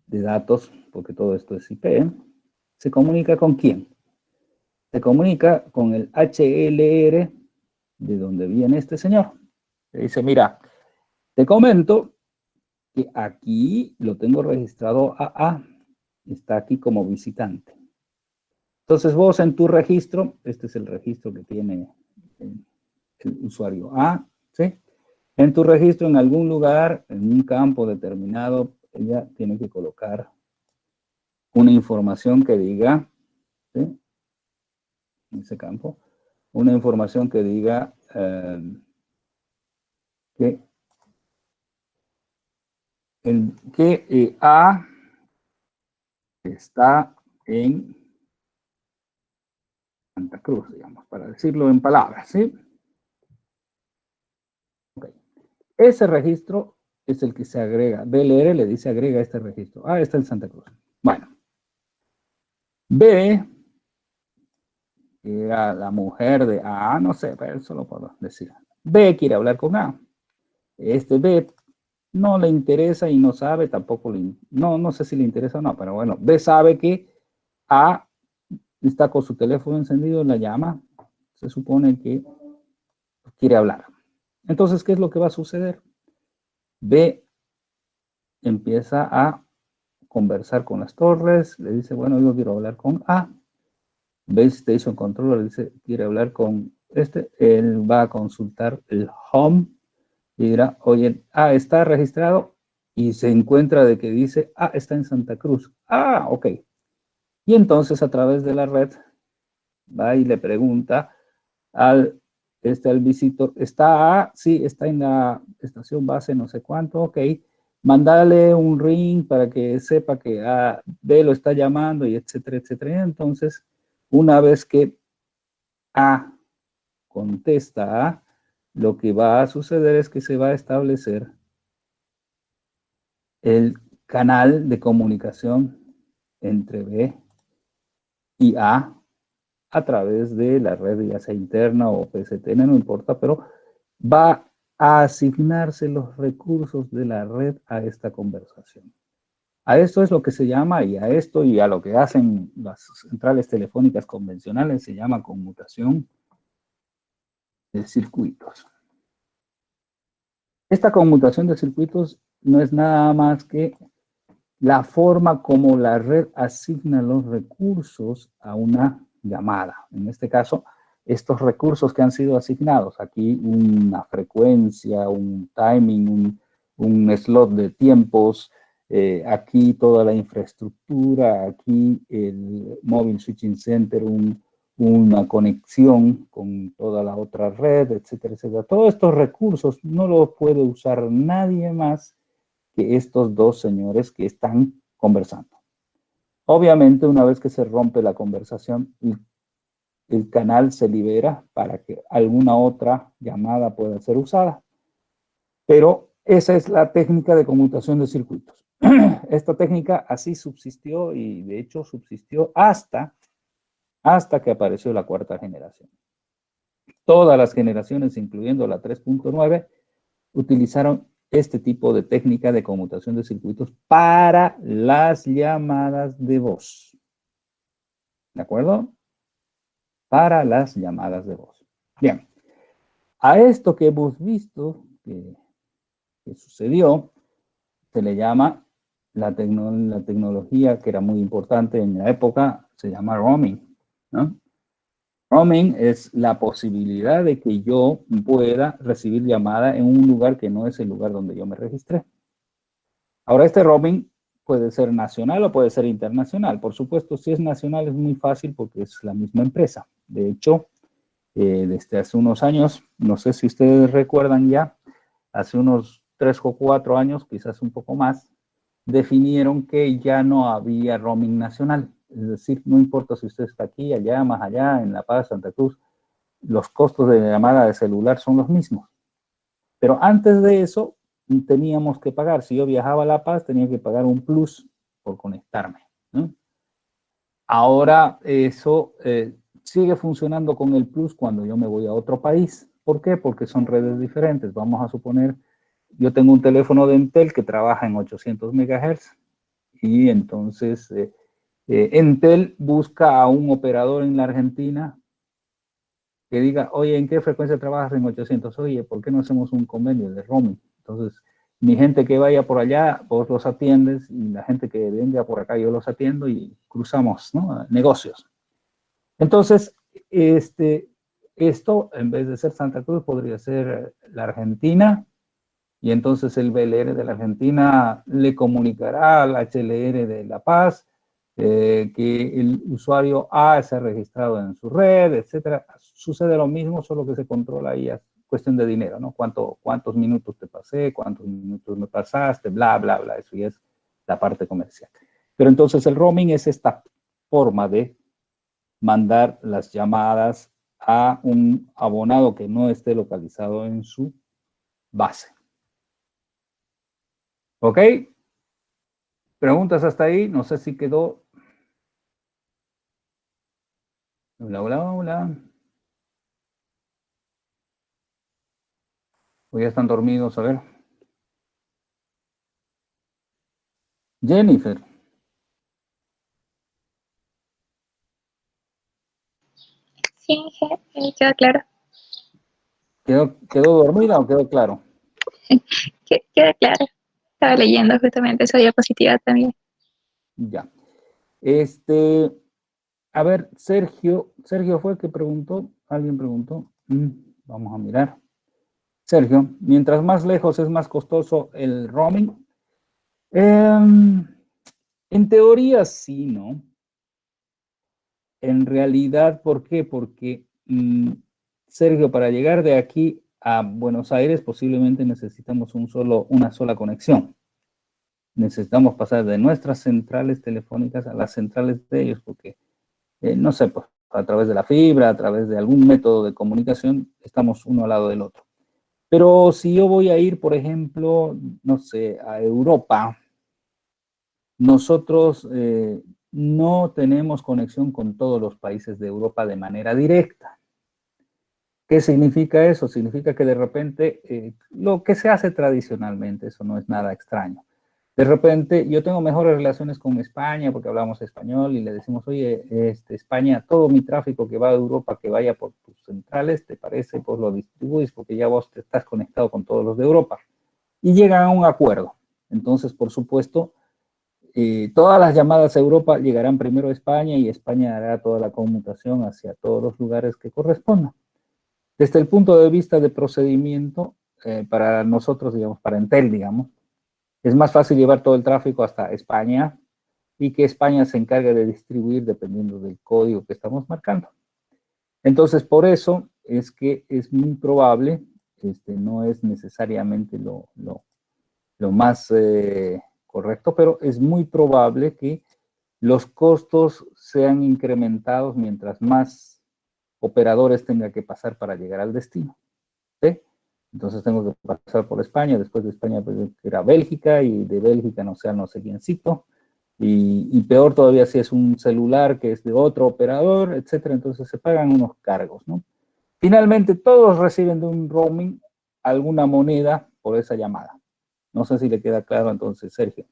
de datos, porque todo esto es IP, ¿se comunica con quién? Se comunica con el HLR de donde viene este señor. Le dice, mira, te comento que aquí lo tengo registrado a está aquí como visitante. Entonces vos en tu registro, este es el registro que tiene el usuario A, ¿sí? En tu registro, en algún lugar, en un campo determinado, ella tiene que colocar una información que diga, ¿sí? En ese campo, una información que diga que que A está en Santa Cruz, digamos, para decirlo en palabras, ¿sí? Okay. Ese registro es el que se agrega. BLR le dice agrega este registro. Ah, está en Santa Cruz. Bueno. B, que era la mujer de A, no sé, pero eso lo puedo decir. B quiere hablar con A. Este B no le interesa y no sabe, tampoco no sé si le interesa o no, pero bueno, B sabe que A está con su teléfono encendido, la llama, se supone que quiere hablar. Entonces, ¿qué es lo que va a suceder? B empieza a conversar con las torres, le dice, bueno, yo quiero hablar con A. Base Station Controller le dice, quiere hablar con él va a consultar el home y dirá, oye, está registrado y se encuentra de que dice, está en Santa Cruz. Ok. Y entonces a través de la red va y le pregunta al visitor, sí, está en la estación base no sé cuánto, ok. Mándale un ring para que sepa que B lo está llamando y etcétera, etcétera. Entonces, una vez que A contesta A, lo que va a suceder es que se va a establecer el canal de comunicación entre B y A través de la red, ya sea interna o PSTN, no importa, pero va a asignarse los recursos de la red a esta conversación. A esto es lo que se llama, y a esto y a lo que hacen las centrales telefónicas convencionales, se llama conmutación de circuitos. Esta conmutación de circuitos no es nada más que la forma como la red asigna los recursos a una llamada. En este caso, estos recursos que han sido asignados, aquí una frecuencia, un timing, un slot de tiempos, aquí toda la infraestructura, aquí el Mobile Switching Center, una conexión con toda la otra red, etcétera, etcétera. Todos estos recursos no los puede usar nadie más que estos dos señores que están conversando. Obviamente, una vez que se rompe la conversación, el canal se libera para que alguna otra llamada pueda ser usada. Pero esa es la técnica de conmutación de circuitos. Esta técnica así subsistió y de hecho subsistió hasta que apareció la cuarta generación. Todas las generaciones, incluyendo la 3.9, utilizaron este tipo de técnica de conmutación de circuitos para las llamadas de voz. ¿De acuerdo? Para las llamadas de voz. Bien. A esto que hemos visto que sucedió, se le llama la tecnología que era muy importante en la época, se llama roaming, ¿no? Roaming es la posibilidad de que yo pueda recibir llamada en un lugar que no es el lugar donde yo me registré. Ahora, este roaming puede ser nacional o puede ser internacional. Por supuesto, si es nacional es muy fácil porque es la misma empresa. De hecho, desde hace unos años, no sé si ustedes recuerdan ya, hace unos 3 o 4 años, quizás un poco más, definieron que ya no había roaming nacional. Es decir, no importa si usted está aquí, allá, más allá, en La Paz, Santa Cruz, los costos de llamada de celular son los mismos. Pero antes de eso, teníamos que pagar. Si yo viajaba a La Paz, tenía que pagar un plus por conectarme, ¿no? Ahora eso sigue funcionando con el plus cuando yo me voy a otro país. ¿Por qué? Porque son redes diferentes. Vamos a suponer, yo tengo un teléfono de Entel que trabaja en 800 MHz y entonces Entel busca a un operador en la Argentina que diga, oye, ¿en qué frecuencia trabajas en 800? Oye, ¿por qué no hacemos un convenio de roaming? Entonces, mi gente que vaya por allá, vos los atiendes, y la gente que venga por acá, yo los atiendo y cruzamos, ¿no? Negocios. Entonces, esto, en vez de ser Santa Cruz, podría ser la Argentina, y entonces el BLR de la Argentina le comunicará al HLR de La Paz que el usuario A se ha registrado en su red, etcétera. Sucede lo mismo, solo que se controla ahí cuestión de dinero, ¿no? ¿Cuántos minutos te pasé? ¿Cuántos minutos me pasaste? Bla, bla, bla. Eso ya es la parte comercial. Pero entonces el roaming es esta forma de mandar las llamadas a un abonado que no esté localizado en su base. ¿Ok? ¿Preguntas hasta ahí? No sé si quedó. Hola, hola, hola. O ya están dormidos, a ver. Jennifer. Sí, quedó claro. ¿Quedó dormida o quedó claro? Queda claro. Estaba leyendo justamente esa diapositiva también. Ya. A ver, Sergio fue el que preguntó, alguien preguntó. Vamos a mirar. Sergio, mientras más lejos es más costoso el roaming. En teoría sí, ¿no? En realidad, ¿por qué? Porque, Sergio, para llegar de aquí a Buenos Aires posiblemente necesitamos una sola conexión. Necesitamos pasar de nuestras centrales telefónicas a las centrales de ellos, porque, no sé, pues, a través de la fibra, a través de algún método de comunicación, estamos uno al lado del otro. Pero si yo voy a ir, por ejemplo, no sé, a Europa, nosotros no tenemos conexión con todos los países de Europa de manera directa. ¿Qué significa eso? Significa que de repente lo que se hace tradicionalmente, eso no es nada extraño. De repente yo tengo mejores relaciones con España porque hablamos español y le decimos, oye, España, todo mi tráfico que va a Europa, que vaya por tus centrales, ¿te parece? Pues lo distribuyes porque ya vos te estás conectado con todos los de Europa. Y llegan a un acuerdo. Entonces, por supuesto, todas las llamadas a Europa llegarán primero a España y España hará toda la conmutación hacia todos los lugares que correspondan. Desde el punto de vista de procedimiento, para nosotros, digamos, para Entel, digamos, es más fácil llevar todo el tráfico hasta España y que España se encargue de distribuir dependiendo del código que estamos marcando. Entonces, por eso es que es muy probable, no es necesariamente lo más correcto, pero es muy probable que los costos sean incrementados mientras más operadores tenga que pasar para llegar al destino. ¿Sí? Entonces tengo que pasar por España, después de España pues, ir a Bélgica, y de Bélgica no sé quiéncito, y peor todavía si es un celular que es de otro operador, etcétera. Entonces se pagan unos cargos, ¿no? Finalmente todos reciben de un roaming alguna moneda por esa llamada. No sé si le queda claro entonces, Sergio.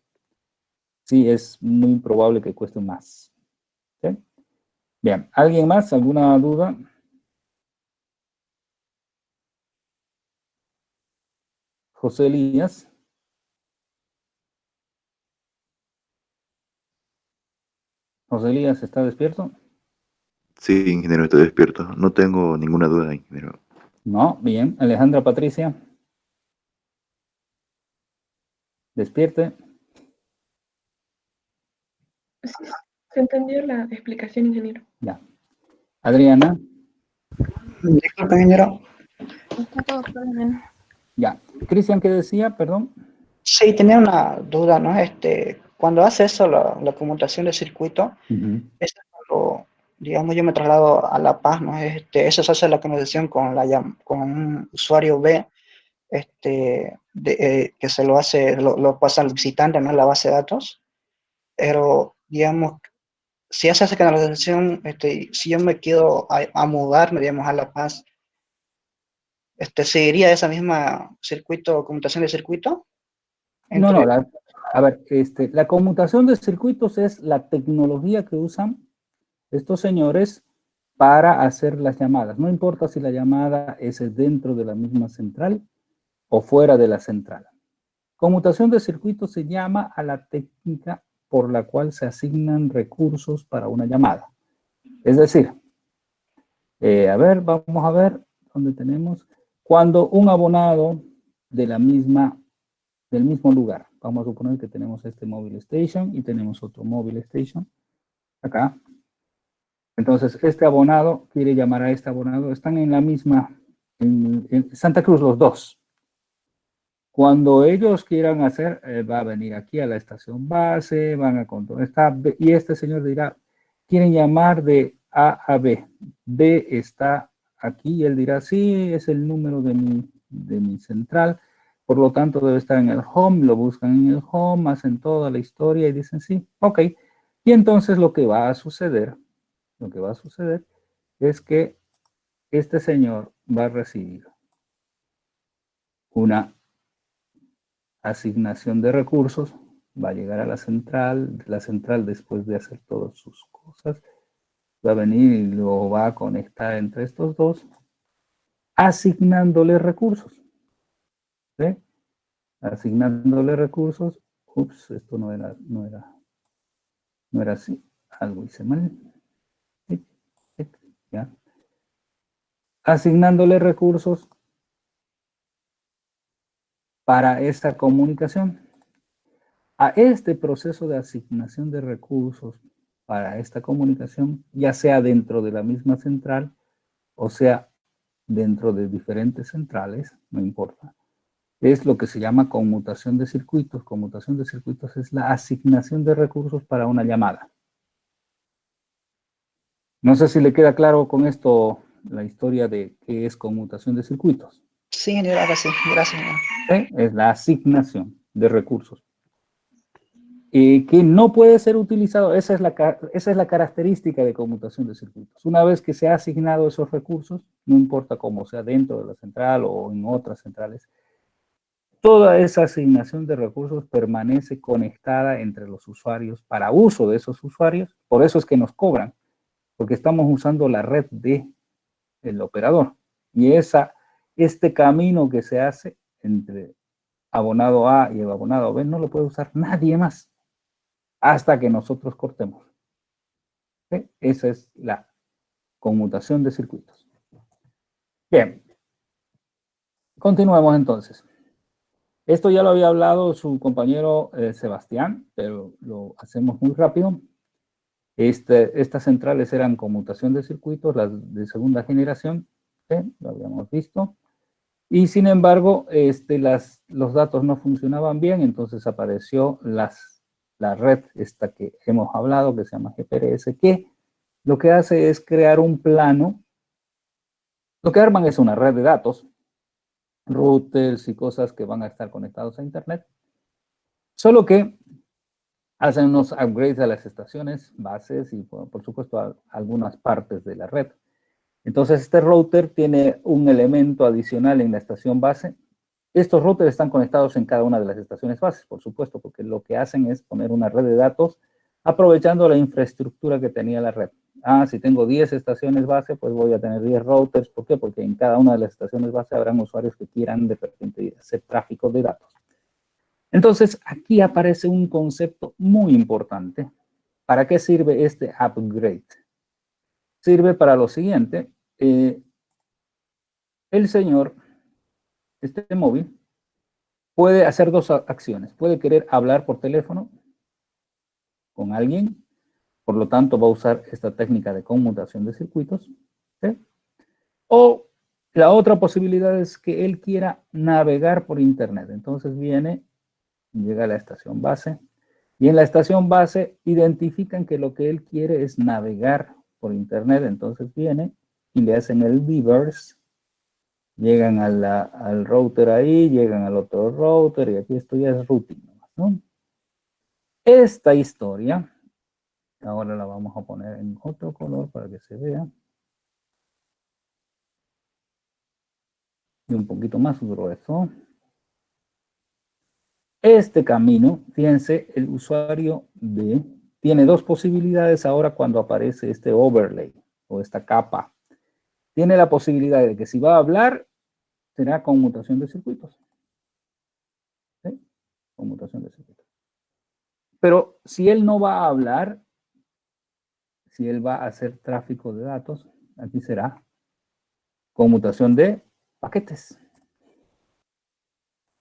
Sí, es muy probable que cueste más. ¿Sí? Bien, ¿alguien más? ¿Alguna duda? José Elías. José Elías, ¿está despierto? Sí, ingeniero, estoy despierto. No tengo ninguna duda, ingeniero. No, bien. Alejandra Patricia. Despierte. Se entendió la explicación, ingeniero. Ya. Adriana. Disculpe, ingeniero. Está todo claro, bien. Ya. Cristian, ¿qué decía? Perdón. Sí, tenía una duda, ¿no? Cuando hace eso, la conmutación de circuito, eso es cuando, digamos, yo me traslado a La Paz, ¿no? Eso se hace la conversación con un usuario B, que se lo hace, lo pasa al visitante, ¿no? En la base de datos. Pero, digamos, si hace esa canalización, si yo me quedo a mudarme, digamos, a La Paz, ¿seguiría esa misma conmutación de circuito? No, no. A ver, la conmutación de circuitos es la tecnología que usan estos señores para hacer las llamadas. No importa si la llamada es dentro de la misma central o fuera de la central. Conmutación de circuitos se llama a la técnica por la cual se asignan recursos para una llamada. Es decir, a ver, vamos a ver dónde tenemos. Cuando un abonado del mismo lugar, vamos a suponer que tenemos este mobile station y tenemos otro mobile station acá. Entonces, este abonado quiere llamar a este abonado, están en la misma en Santa Cruz, los dos. Cuando ellos quieran hacer, va a venir aquí a la estación base, van a controlar, y este señor dirá, quieren llamar de A a B. B está aquí y él dirá, sí, es el número de mi central, por lo tanto debe estar en el home, lo buscan en el home, hacen toda la historia y dicen sí, ok. Y entonces lo que va a suceder es que este señor va a recibir una asignación de recursos, va a llegar a la central después de hacer todas sus cosas, va a venir y lo va a conectar entre estos dos, asignándole recursos. ¿Sí? Asignándole recursos. Ups, esto no era así. Algo hice mal. ¿Ya? Asignándole recursos para esta comunicación. A este proceso de asignación de recursos para esta comunicación, ya sea dentro de la misma central, o sea, dentro de diferentes centrales, no importa, es lo que se llama conmutación de circuitos. Conmutación de circuitos es la asignación de recursos para una llamada. No sé si le queda claro con esto la historia de qué es conmutación de circuitos. Sí, ingeniero, ahora sí, gracias. Es la asignación de recursos. Que no puede ser utilizado, esa es la característica de conmutación de circuitos. Una vez que se ha asignado esos recursos, no importa cómo sea dentro de la central o en otras centrales, toda esa asignación de recursos permanece conectada entre los usuarios para uso de esos usuarios. Por eso es que nos cobran, porque estamos usando la red del operador. Y este camino que se hace entre abonado A y el abonado B no lo puede usar nadie más hasta que nosotros cortemos. ¿Sí? Esa es la conmutación de circuitos. Bien. Continuemos entonces. Esto ya lo había hablado su compañero Sebastián, pero lo hacemos muy rápido. Estas centrales eran conmutación de circuitos, las de segunda generación, ¿sí? Lo habíamos visto. Y sin embargo, los datos no funcionaban bien, entonces apareció la red esta que hemos hablado, que se llama GPRS, que lo que hace es crear un plano. Lo que arman es una red de datos, routers y cosas que van a estar conectados a Internet, solo que hacen unos upgrades a las estaciones, bases y, por supuesto, a algunas partes de la red. Entonces, este router tiene un elemento adicional en la estación base. Estos routers están conectados en cada una de las estaciones bases, por supuesto, porque lo que hacen es poner una red de datos aprovechando la infraestructura que tenía la red. Si tengo 10 estaciones base, pues voy a tener 10 routers. ¿Por qué? Porque en cada una de las estaciones base habrán usuarios que quieran de repente hacer tráfico de datos. Entonces, aquí aparece un concepto muy importante. ¿Para qué sirve este upgrade? Sirve para lo siguiente. El señor, este móvil, puede hacer dos acciones. Puede querer hablar por teléfono con alguien, por lo tanto va a usar esta técnica de conmutación de circuitos. ¿Sí? O la otra posibilidad es que él quiera navegar por Internet. Entonces llega a la estación base, y en la estación base identifican que lo que él quiere es navegar por Internet. Entonces viene y le hacen el reverse. Llegan al router ahí, llegan al otro router, y aquí esto ya es routing, ¿no? Esta historia, ahora la vamos a poner en otro color para que se vea. Y un poquito más grueso. Este camino, fíjense, el usuario B tiene dos posibilidades ahora cuando aparece este overlay o esta capa. Tiene la posibilidad de que si va a hablar, será conmutación de circuitos. ¿Sí? Conmutación de circuitos. Pero si él no va a hablar, si él va a hacer tráfico de datos, aquí será conmutación de paquetes,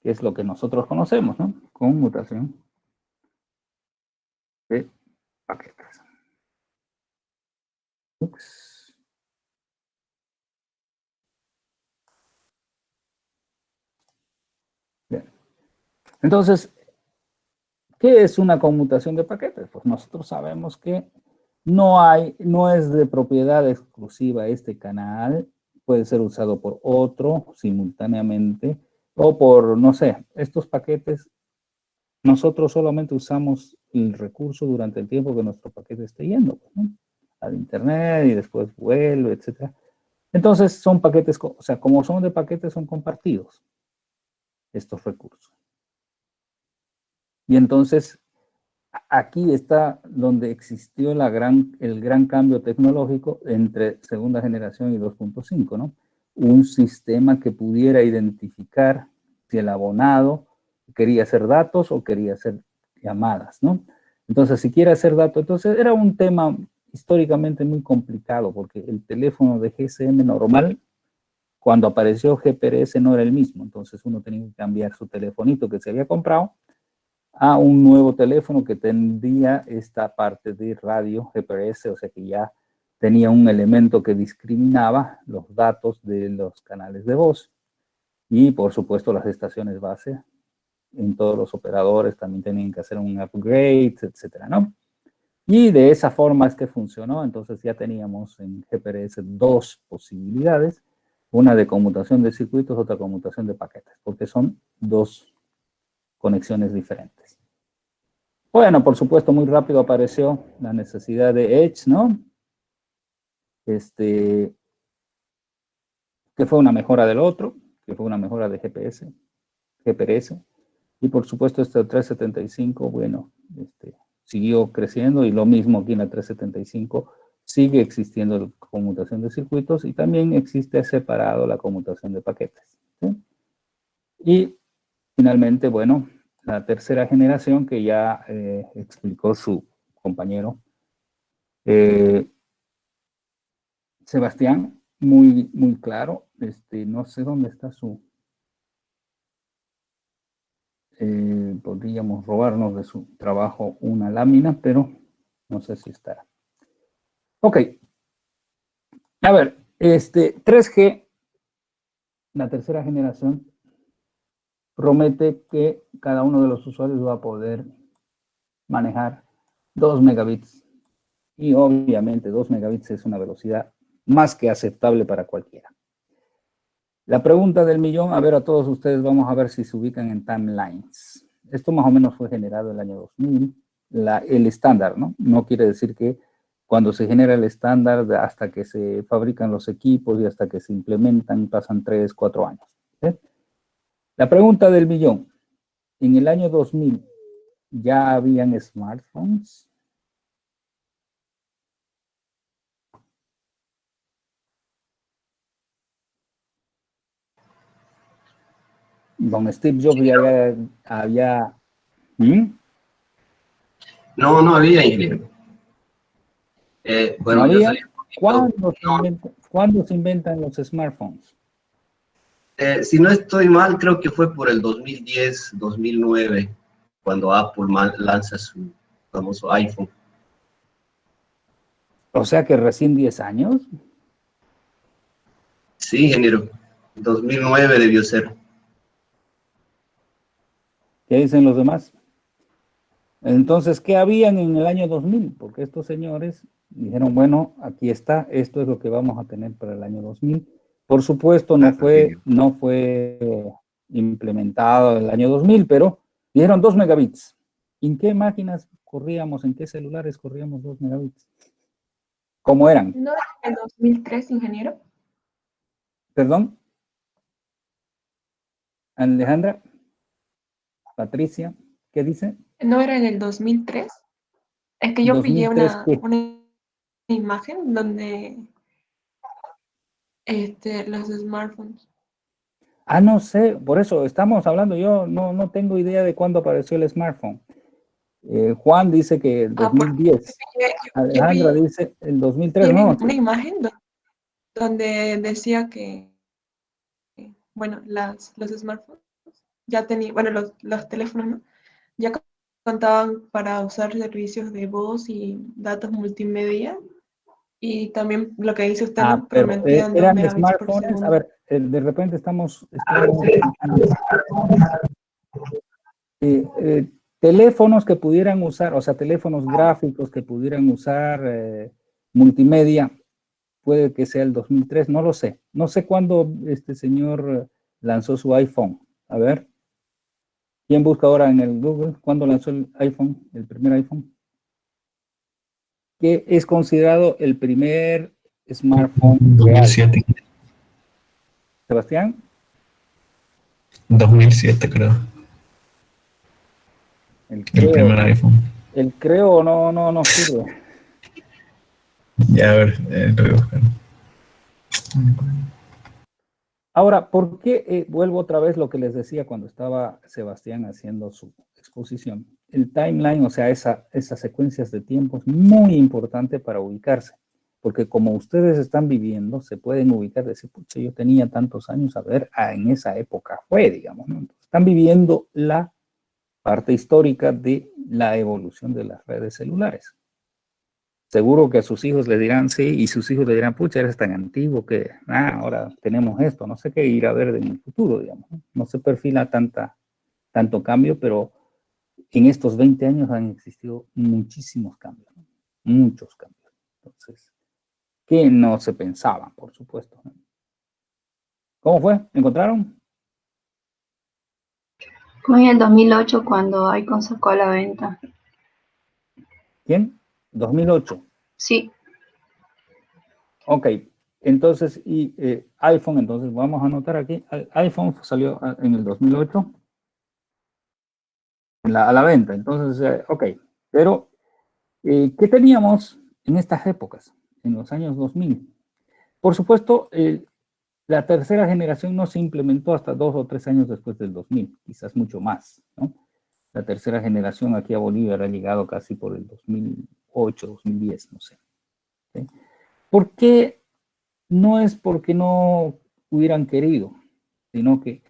que es lo que nosotros conocemos, ¿no? Conmutación de paquetes. Ups. Entonces, ¿qué es una conmutación de paquetes? Pues nosotros sabemos que no es de propiedad exclusiva este canal, puede ser usado por otro simultáneamente, o por, no sé, estos paquetes, nosotros solamente usamos el recurso durante el tiempo que nuestro paquete esté yendo, ¿no? Al internet y después vuelve, etc. Entonces son paquetes, o sea, como son de paquetes, son compartidos estos recursos. Y entonces aquí está donde existió el gran cambio tecnológico entre segunda generación y 2.5, ¿no? Un sistema que pudiera identificar si el abonado quería hacer datos o quería hacer llamadas, ¿no? Entonces, si quiere hacer datos, entonces era un tema históricamente muy complicado, porque el teléfono de GSM normal, cuando apareció GPRS, no era el mismo. Entonces, uno tenía que cambiar su telefonito que se había comprado a un nuevo teléfono que tendría esta parte de radio GPRS, o sea que ya tenía un elemento que discriminaba los datos de los canales de voz. Y, por supuesto, las estaciones base en todos los operadores también tenían que hacer un upgrade, etcétera, ¿no? Y de esa forma es que funcionó. Entonces ya teníamos en GPRS dos posibilidades, una de conmutación de circuitos, otra conmutación de paquetes, porque son dos conexiones diferentes. Bueno, por supuesto, muy rápido apareció la necesidad de Edge, ¿no? Que fue una mejora del otro, que fue una mejora de GPRS. Y por supuesto, este 375, bueno, siguió creciendo, y lo mismo aquí en la 375, sigue existiendo la conmutación de circuitos y también existe separado la conmutación de paquetes, ¿sí? Y finalmente, bueno, la tercera generación que ya explicó su compañero Sebastián, muy, muy claro. No sé dónde está su... podríamos robarnos de su trabajo una lámina, pero no sé si estará. Ok. A ver, 3G, la tercera generación, promete que cada uno de los usuarios va a poder manejar 2 megabits. Y obviamente 2 megabits es una velocidad más que aceptable para cualquiera. La pregunta del millón, a ver, a todos ustedes, vamos a ver si se ubican en timelines. Esto más o menos fue generado el año 2000, el estándar, ¿no? No quiere decir que cuando se genera el estándar, hasta que se fabrican los equipos y hasta que se implementan, pasan 3, 4 años. ¿Sí? La pregunta del millón, en el año 2000, ¿ya habían smartphones? Don Steve Jobs ya había... ¿Mm? No había, ingeniero. Bueno, ¿No yo había? ¿Cuándo se inventan los smartphones? Si no estoy mal, creo que fue por el 2010, 2009, cuando Apple lanza su famoso iPhone. O sea que recién 10 años. Sí, ingeniero. 2009 debió ser. ¿Qué dicen los demás? Entonces, ¿qué habían en el año 2000? Porque estos señores dijeron, bueno, aquí está, esto es lo que vamos a tener para el año 2000. Por supuesto, no fue implementado en el año 2000, pero dijeron 2 megabits. ¿En qué máquinas corríamos, en qué celulares corríamos 2 megabits? ¿Cómo eran? ¿No era en el 2003, ingeniero? ¿Perdón? Alejandra, Patricia, ¿qué dice? ¿No era en el 2003? Es que yo pillé 2003, una imagen donde los smartphones. Ah, no sé, por eso estamos hablando, yo no tengo idea de cuándo apareció el smartphone. Juan dice que el 2010. Alejandra dice el 2003, tienen no. una imagen donde decía que, bueno, los smartphones ya tenían, bueno, los teléfonos, ¿no? Ya contaban para usar servicios de voz y datos multimedia. Y también lo que dice usted, ¿no? Pero Prometían 2 eran megabits por smartphones. segundo. A ver, de repente estamos teléfonos que pudieran usar, o sea, teléfonos gráficos que pudieran usar multimedia, puede que sea el 2003, no lo sé. No sé cuándo este señor lanzó su iPhone. A ver. ¿Quién busca ahora en el Google cuándo lanzó el iPhone, el primer iPhone? ¿Qué es considerado el primer smartphone real? 2007. Sebastián. 2007 creo. El primer iPhone. El creo no sirve. Ya, a ver, lo voy a buscar. Ahora, ¿por qué vuelvo otra vez lo que les decía cuando estaba Sebastián haciendo su exposición? El timeline, o sea, esas secuencias de tiempo es muy importante para ubicarse, porque como ustedes están viviendo, se pueden ubicar, decir, pucha, yo tenía tantos años, a ver, en esa época fue, digamos, ¿no? Están viviendo la parte histórica de la evolución de las redes celulares. Seguro que a sus hijos le dirán sí, y sus hijos le dirán, pucha, eres tan antiguo que ahora tenemos esto, no sé qué ir a ver en el futuro, digamos. No se perfila tanto cambio, pero en estos 20 años han existido muchísimos cambios, ¿no? Muchos cambios. Entonces, que no se pensaban, por supuesto, ¿no? ¿Cómo fue? ¿Encontraron? Fue en el 2008 cuando iPhone sacó a la venta. ¿Quién? 2008. Sí. Ok, entonces, y iPhone, entonces vamos a anotar aquí, iPhone salió en el 2008 a la venta, entonces, ok, pero ¿qué teníamos en estas épocas, en los años 2000? Por supuesto, la tercera generación no se implementó hasta 2 o 3 años después del 2000, quizás mucho más, ¿no? La tercera generación aquí a Bolivia habrá llegado casi por el 2008, 2010, no sé. ¿Sí? ¿Por qué? No es porque no hubieran querido, sino que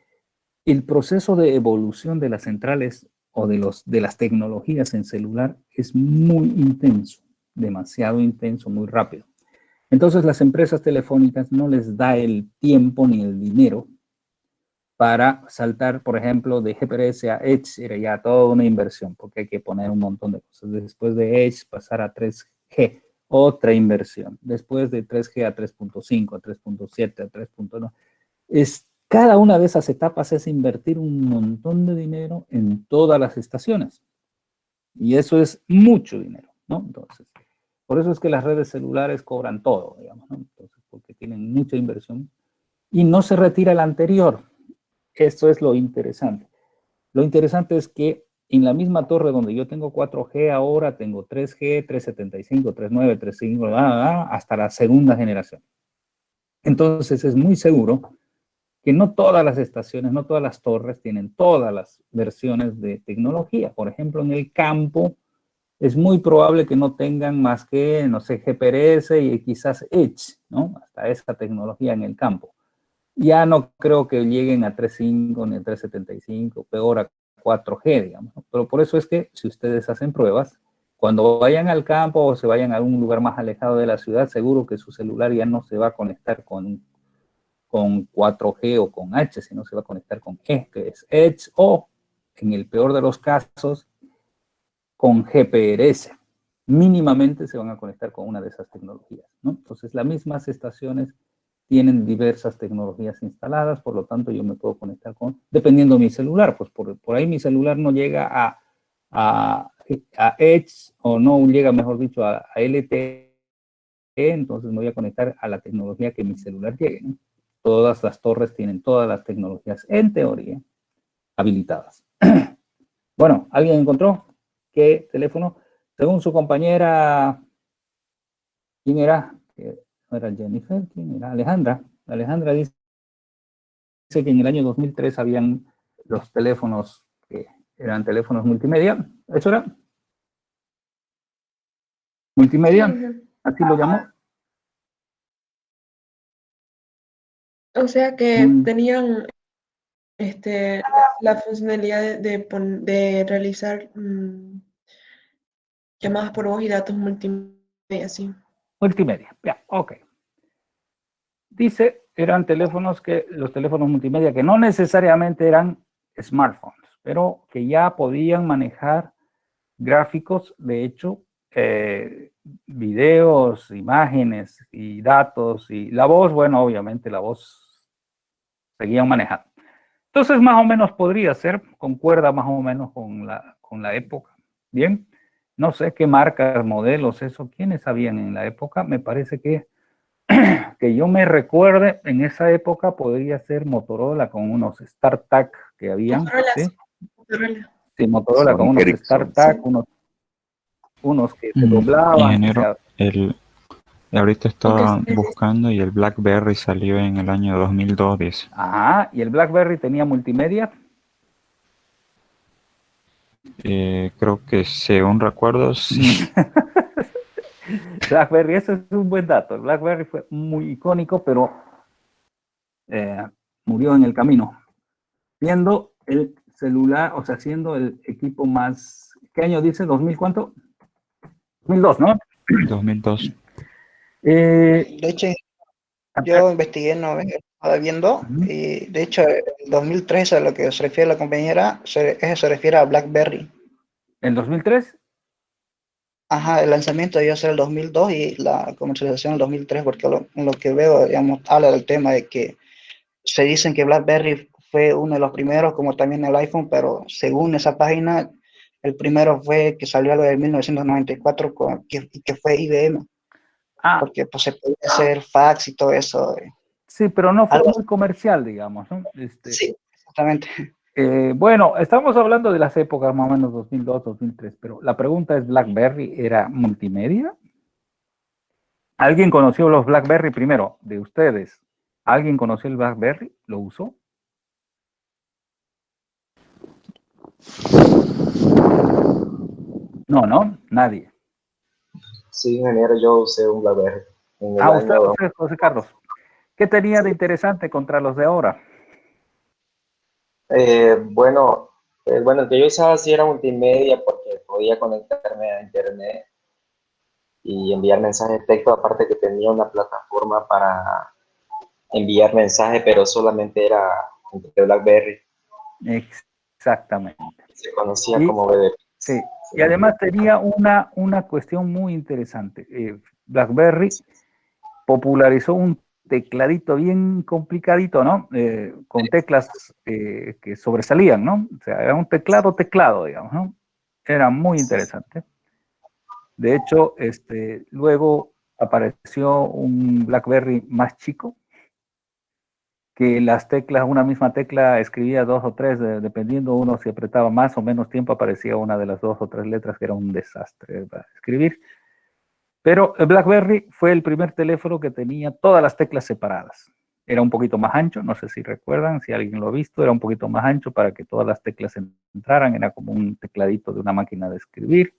el proceso de evolución de las centrales o de las tecnologías en celular es muy intenso, demasiado intenso, muy rápido. Entonces las empresas telefónicas no les da el tiempo ni el dinero para saltar, por ejemplo, de GPRS a Edge. Era ya toda una inversión, porque hay que poner un montón de cosas. Después de Edge, pasar a 3G, otra inversión. Después de 3G a 3.5, a 3.7, a 3.9. Cada una de esas etapas es invertir un montón de dinero en todas las estaciones. Y eso es mucho dinero, ¿no? Entonces, por eso es que las redes celulares cobran todo, digamos, ¿no? Entonces, porque tienen mucha inversión y no se retira el anterior. Esto es lo interesante. Lo interesante es que en la misma torre donde yo tengo 4G, ahora tengo 3G, 375, 39, 35, hasta la segunda generación. Entonces es muy seguro que no todas las estaciones, no todas las torres tienen todas las versiones de tecnología. Por ejemplo, en el campo es muy probable que no tengan más que, no sé, GPRS y quizás Edge, ¿no? Hasta esa tecnología en el campo. Ya no creo que lleguen a 3.5 ni a 3.75, peor a 4G, digamos, ¿no? Pero por eso es que si ustedes hacen pruebas, cuando vayan al campo o se vayan a algún lugar más alejado de la ciudad, seguro que su celular ya no se va a conectar con 4G o con H, sino se va a conectar con E, que es Edge, o en el peor de los casos, con GPRS. Mínimamente se van a conectar con una de esas tecnologías, ¿no? Entonces, las mismas estaciones tienen diversas tecnologías instaladas, por lo tanto yo me puedo conectar con, dependiendo de mi celular, pues por ahí mi celular no llega a Edge, o no llega, mejor dicho, a LTE, entonces me voy a conectar a la tecnología que mi celular llegue, ¿no? Todas las torres tienen todas las tecnologías, en teoría, habilitadas. Bueno, ¿alguien encontró qué teléfono? Según su compañera, ¿quién era? ¿No era Jennifer? ¿Quién era? Alejandra. Alejandra dice que en el año 2003 habían los teléfonos que eran teléfonos multimedia. ¿Eso era? ¿Multimedia? Sí. ¿Así lo llamó? O sea que tenían la funcionalidad de realizar llamadas por voz y datos multimedia, sí. Multimedia, ya, ok. Dice, eran teléfonos los teléfonos multimedia que no necesariamente eran smartphones, pero que ya podían manejar gráficos, de hecho, videos, imágenes y datos, y la voz, bueno, obviamente la voz seguían manejando. Entonces, más o menos podría ser, concuerda más o menos con la época. Bien, no sé qué marcas, modelos, eso, quiénes habían en la época. Me parece que yo me recuerde, en esa época podría ser Motorola con unos StarTAC que habían. ¿Sí? Sí, Motorola con unos StarTAC, unos que se doblaban. Ingeniero, ahorita estaba buscando y el BlackBerry salió en el año 2002, dice. Ajá, ¿y el BlackBerry tenía multimedia? Creo que según recuerdo, sí. BlackBerry, ese es un buen dato. El BlackBerry fue muy icónico, pero murió en el camino. Siendo el celular, o sea, siendo el equipo más... ¿Qué año dice? ¿2000 cuánto? 2002, ¿no? 2002. De hecho, yo investigué, no estaba viendo, y de hecho, el 2013, a lo que se refiere a la compañera, se refiere a BlackBerry. ¿El 2003? Ajá, el lanzamiento debió ser el 2002 y la comercialización el 2003, porque lo que veo, digamos, habla del tema de que se dicen que BlackBerry fue uno de los primeros, como también el iPhone, pero según esa página, el primero fue que salió algo de 1994, que fue IBM. Porque pues se podía hacer fax y todo eso. Sí, pero no fue muy comercial, digamos, ¿no? Sí, exactamente. Bueno, estamos hablando de las épocas más o menos 2002, 2003, pero la pregunta es, ¿BlackBerry era multimedia? ¿Alguien conoció los BlackBerry primero de ustedes? ¿Alguien conoció el BlackBerry? ¿Lo usó? No, nadie. Sí, ingeniero, yo usé un BlackBerry. Usted, José Carlos. ¿Qué tenía de interesante contra los de ahora? Bueno, el que yo usaba sí era multimedia porque podía conectarme a internet y enviar mensajes de texto, aparte que tenía una plataforma para enviar mensajes, pero solamente era entre BlackBerry. Exactamente. Se conocía como BBP. Sí, y además tenía una cuestión muy interesante. BlackBerry popularizó un tecladito bien complicadito, ¿no? Con teclas que sobresalían, ¿no? O sea, era un teclado, digamos, ¿no? Era muy interesante. De hecho, luego apareció un BlackBerry más chico, que las teclas, una misma tecla escribía 2 o 3, dependiendo uno si apretaba más o menos tiempo, aparecía una de las 2 o 3 letras, que era un desastre para escribir. Pero el BlackBerry fue el primer teléfono que tenía todas las teclas separadas. Era un poquito más ancho, no sé si recuerdan, si alguien lo ha visto, era un poquito más ancho para que todas las teclas entraran, era como un tecladito de una máquina de escribir,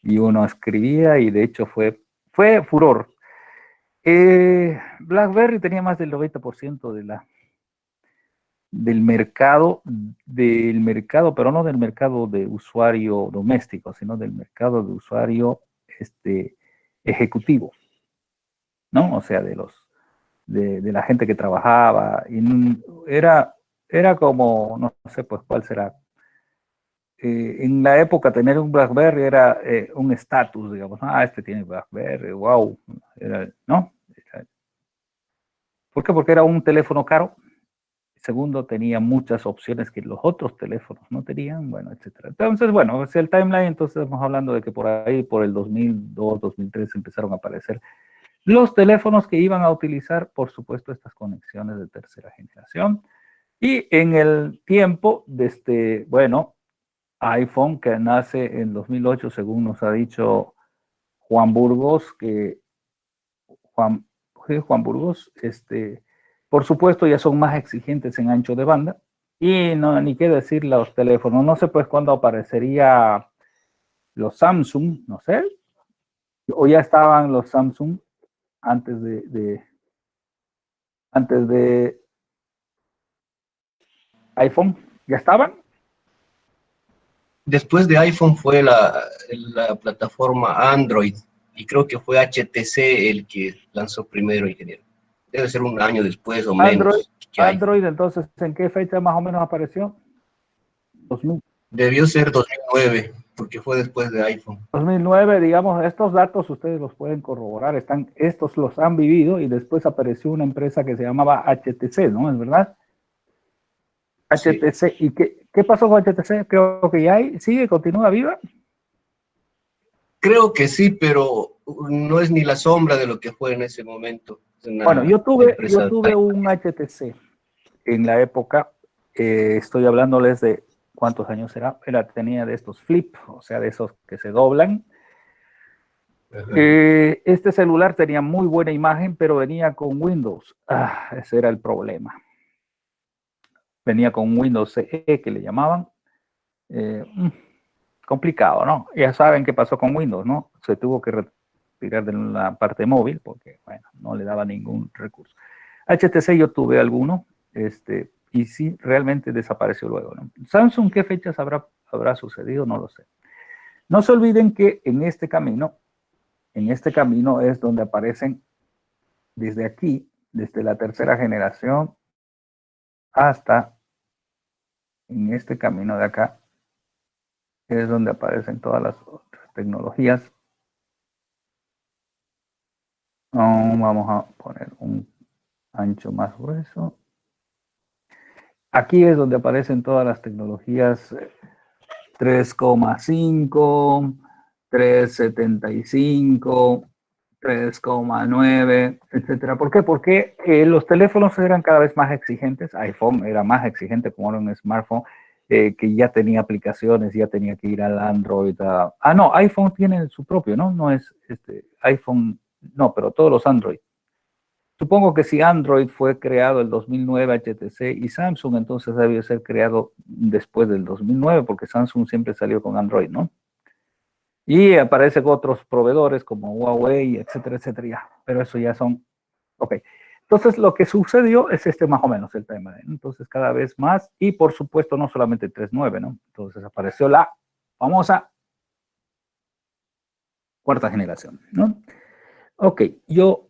y uno escribía, y de hecho fue furor. BlackBerry tenía más del 90% del mercado, pero no del mercado de usuario doméstico, sino del mercado de usuario ejecutivo, ¿no? O sea, de la gente que trabajaba, y era como, no sé, pues, ¿cuál será? En la época tener un BlackBerry era un estatus, digamos, este tiene BlackBerry, wow, ¿no? ¿Por qué? Porque era un teléfono caro. Segundo, tenía muchas opciones que los otros teléfonos no tenían, bueno, etcétera. Entonces, bueno, es el timeline, entonces estamos hablando de que por ahí, por el 2002, 2003, empezaron a aparecer los teléfonos que iban a utilizar, por supuesto, estas conexiones de tercera generación. Y en el tiempo de bueno, iPhone, que nace en 2008, según nos ha dicho Juan Burgos, Juan Burgos, por supuesto, ya son más exigentes en ancho de banda. Y no, ni qué decir los teléfonos. No sé pues cuándo aparecería los Samsung, no sé. O ya estaban los Samsung antes de iPhone. ¿Ya estaban? Después de iPhone fue la plataforma Android, y creo que fue HTC el que lanzó primero, ingeniero. Debe ser un año después o menos. Android, entonces, ¿en qué fecha más o menos apareció? 2000. Debió ser 2009, porque fue después de iPhone. 2009, digamos, estos datos ustedes los pueden corroborar, estos los han vivido y después apareció una empresa que se llamaba HTC, ¿no? ¿Es verdad? HTC, sí. ¿Y qué pasó con HTC? Creo que ya sigue, continúa viva. Creo que sí, pero no es ni la sombra de lo que fue en ese momento. Bueno, yo tuve un HTC en la época, estoy hablándoles de cuántos años tenía de estos flip, o sea, de esos que se doblan. Este celular tenía muy buena imagen, pero venía con Windows. Ese era el problema. Venía con Windows CE, que le llamaban. Complicado, ¿no? Ya saben qué pasó con Windows, ¿no? Se tuvo que retirar de la parte móvil porque, bueno, no le daba ningún recurso. HTC yo tuve alguno, y sí, realmente desapareció luego, ¿no? Samsung, ¿qué fechas habrá sucedido? No lo sé. No se olviden que en este camino es donde aparecen desde aquí, desde la tercera generación hasta en este camino de acá, es donde aparecen todas las otras tecnologías. Vamos a poner un ancho más grueso. Aquí es donde aparecen todas las tecnologías 3,5, 3,75, 3,9, etcétera. ¿Por qué? Porque los teléfonos eran cada vez más exigentes. iPhone era más exigente como era un smartphone, que ya tenía aplicaciones, ya tenía que ir al Android. No, iPhone tiene su propio, ¿no? No es iPhone, no, pero todos los Android. Supongo que si Android fue creado el 2009, HTC y Samsung, entonces debió ser creado después del 2009, porque Samsung siempre salió con Android, ¿no? Y aparecen otros proveedores como Huawei, etcétera, etcétera, ya. Pero eso ya son... Ok. Entonces, lo que sucedió es más o menos el tema, ¿no? Entonces, cada vez más, y por supuesto, no solamente 3.9, ¿no? Entonces, apareció la famosa cuarta generación, ¿no? Ok, yo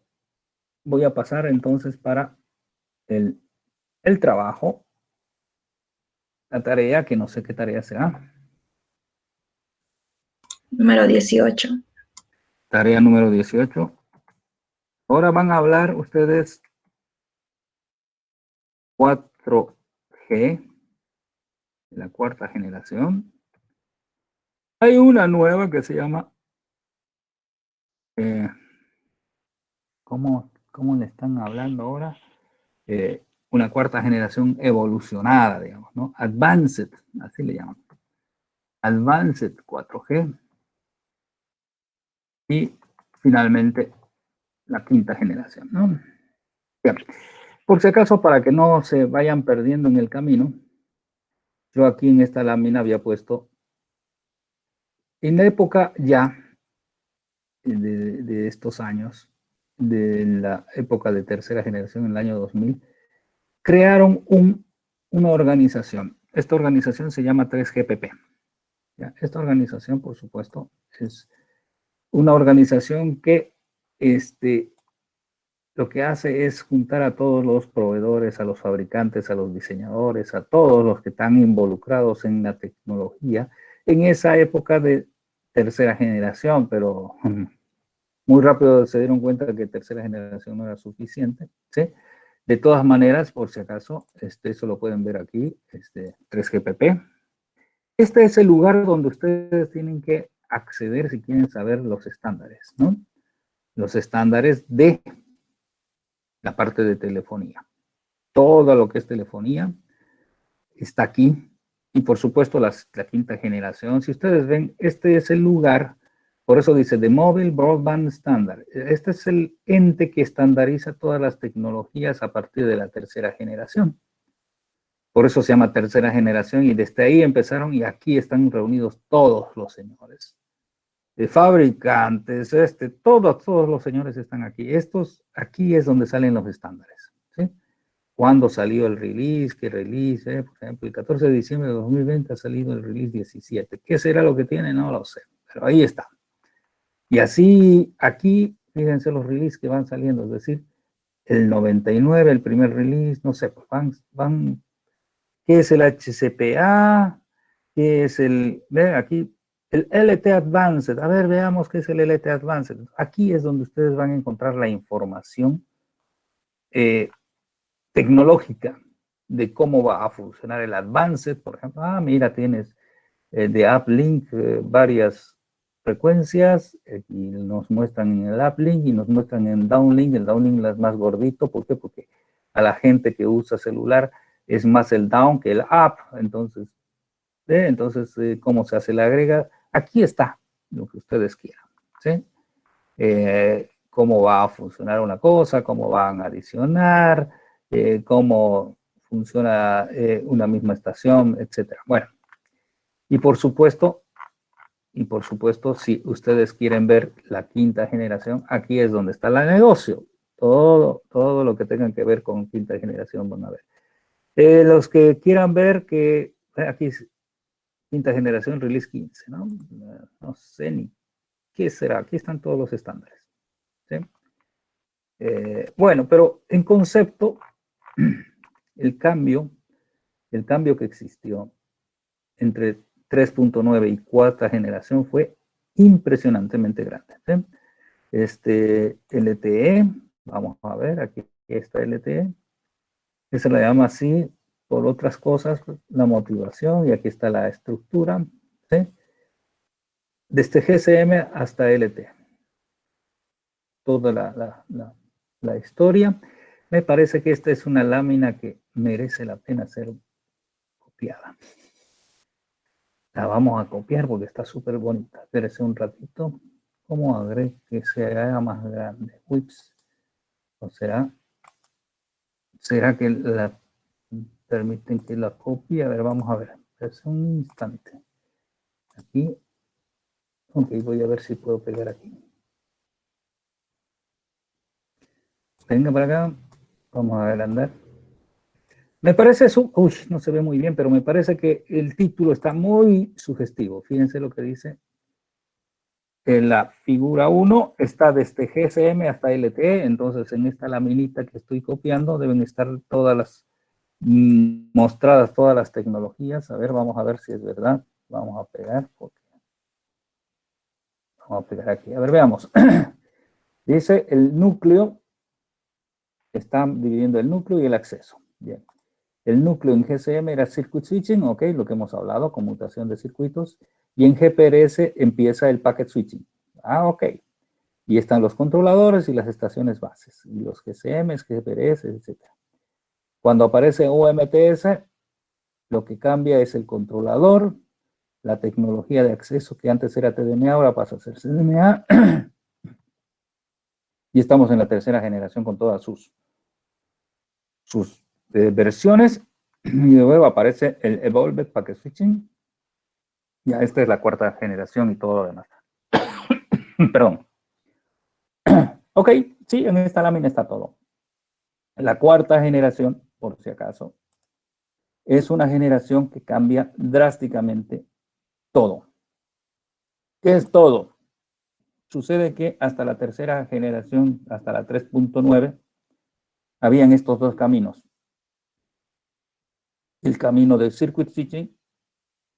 voy a pasar entonces para el trabajo, la tarea, que no sé qué tarea será. Número 18. Tarea número 18. Ahora van a hablar ustedes 4G, la cuarta generación. Hay una nueva que se llama, ¿cómo le están hablando ahora? Una cuarta generación evolucionada, digamos, ¿no? Advanced, así le llaman. Advanced 4G. Y finalmente la quinta generación, ¿no? Bien. Por si acaso, para que no se vayan perdiendo en el camino, yo aquí en esta lámina había puesto, en la época ya de estos años, de la época de tercera generación, en el año 2000, crearon una organización. Esta organización se llama 3GPP. ¿Ya? Esta organización, por supuesto, es una organización que lo que hace es juntar a todos los proveedores, a los fabricantes, a los diseñadores, a todos los que están involucrados en la tecnología en esa época de tercera generación, pero muy rápido se dieron cuenta que tercera generación no era suficiente, ¿sí? De todas maneras, por si acaso, eso lo pueden ver aquí, 3GPP. Este es el lugar donde ustedes tienen que acceder si quieren saber los estándares, ¿no? Los estándares de la parte de telefonía. Todo lo que es telefonía está aquí. Y por supuesto la quinta generación. Si ustedes ven, este es el lugar, por eso dice The Mobile Broadband Standard. Este es el ente que estandariza todas las tecnologías a partir de la tercera generación. Por eso se llama tercera generación y desde ahí empezaron y aquí están reunidos todos los señores. De fabricantes, todos los señores están aquí. Aquí es donde salen los estándares, ¿sí? ¿Cuándo salió el release? ¿Qué release? Por ejemplo, el 14 de diciembre de 2020 ha salido el release 17. ¿Qué será lo que tiene? No lo sé, pero ahí está. Y así, aquí, fíjense los releases que van saliendo, es decir, el 99, el primer release, no sé, pues van, ¿qué es el HCPA? ¿Qué es ve aquí, el LTE Advanced? A ver, veamos qué es el LTE Advanced. Aquí es donde ustedes van a encontrar la información tecnológica de cómo va a funcionar el Advanced, por ejemplo. Ah, mira, tienes de Uplink varias frecuencias y nos muestran en el Uplink y nos muestran en Downlink. El Downlink es más gordito. ¿Por qué? Porque a la gente que usa celular es más el down que el up. Entonces, ¿cómo se hace? La agrega. Aquí está lo que ustedes quieran. ¿Sí? Cómo va a funcionar una cosa, cómo van a adicionar, cómo funciona una misma estación, etcétera. Bueno, y por supuesto, si ustedes quieren ver la quinta generación, aquí es donde está el negocio. Todo lo que tengan que ver con quinta generación van a ver. Los que quieran ver que aquí es quinta generación, release 15, ¿no? No sé ni qué será. Aquí están todos los estándares. ¿Sí? Bueno, pero en concepto, el cambio que existió entre 3.9 y cuarta generación fue impresionantemente grande. ¿Sí? LTE, vamos a ver, aquí está LTE, que se le llama así por otras cosas, la motivación, y aquí está la estructura, ¿sí? Desde GSM hasta LTE. Toda la historia. Me parece que esta es una lámina que merece la pena ser copiada. La vamos a copiar porque está súper bonita. Espérese un ratito. ¿Cómo agrego que se haga más grande? Ups. ¿O será que la permiten que la copie? A ver, vamos a ver. Espérese un instante. Aquí. Ok, voy a ver si puedo pegar aquí. Venga para acá. Vamos a agrandar. Me parece eso, uy, no se ve muy bien, pero me parece que el título está muy sugestivo. Fíjense lo que dice. En la figura 1 está desde GSM hasta LTE, entonces en esta laminita que estoy copiando deben estar todas las mostradas, todas las tecnologías. A ver, vamos a ver si es verdad. Vamos a pegar. Vamos a pegar aquí. A ver, veamos. Dice el núcleo. Están dividiendo el núcleo y el acceso. Bien. El núcleo en GSM era Circuit Switching, ok, lo que hemos hablado, conmutación de circuitos. Y en GPRS empieza el Packet Switching. Ah, ok. Y están los controladores y las estaciones bases. Y los GCMs, GPRS, etc. Cuando aparece UMTS, lo que cambia es el controlador, la tecnología de acceso que antes era TDMA, ahora pasa a ser CDMA. Y estamos en la tercera generación con todas sus versiones, y luego aparece el Evolved Packet Switching. Ya esta es la cuarta generación y todo lo demás. Perdón. Ok, sí, en esta lámina está todo. La cuarta generación, por si acaso, es una generación que cambia drásticamente todo. ¿Qué es todo? Sucede que hasta la tercera generación, hasta la 3.9, habían estos dos caminos. El camino de Circuit Switching,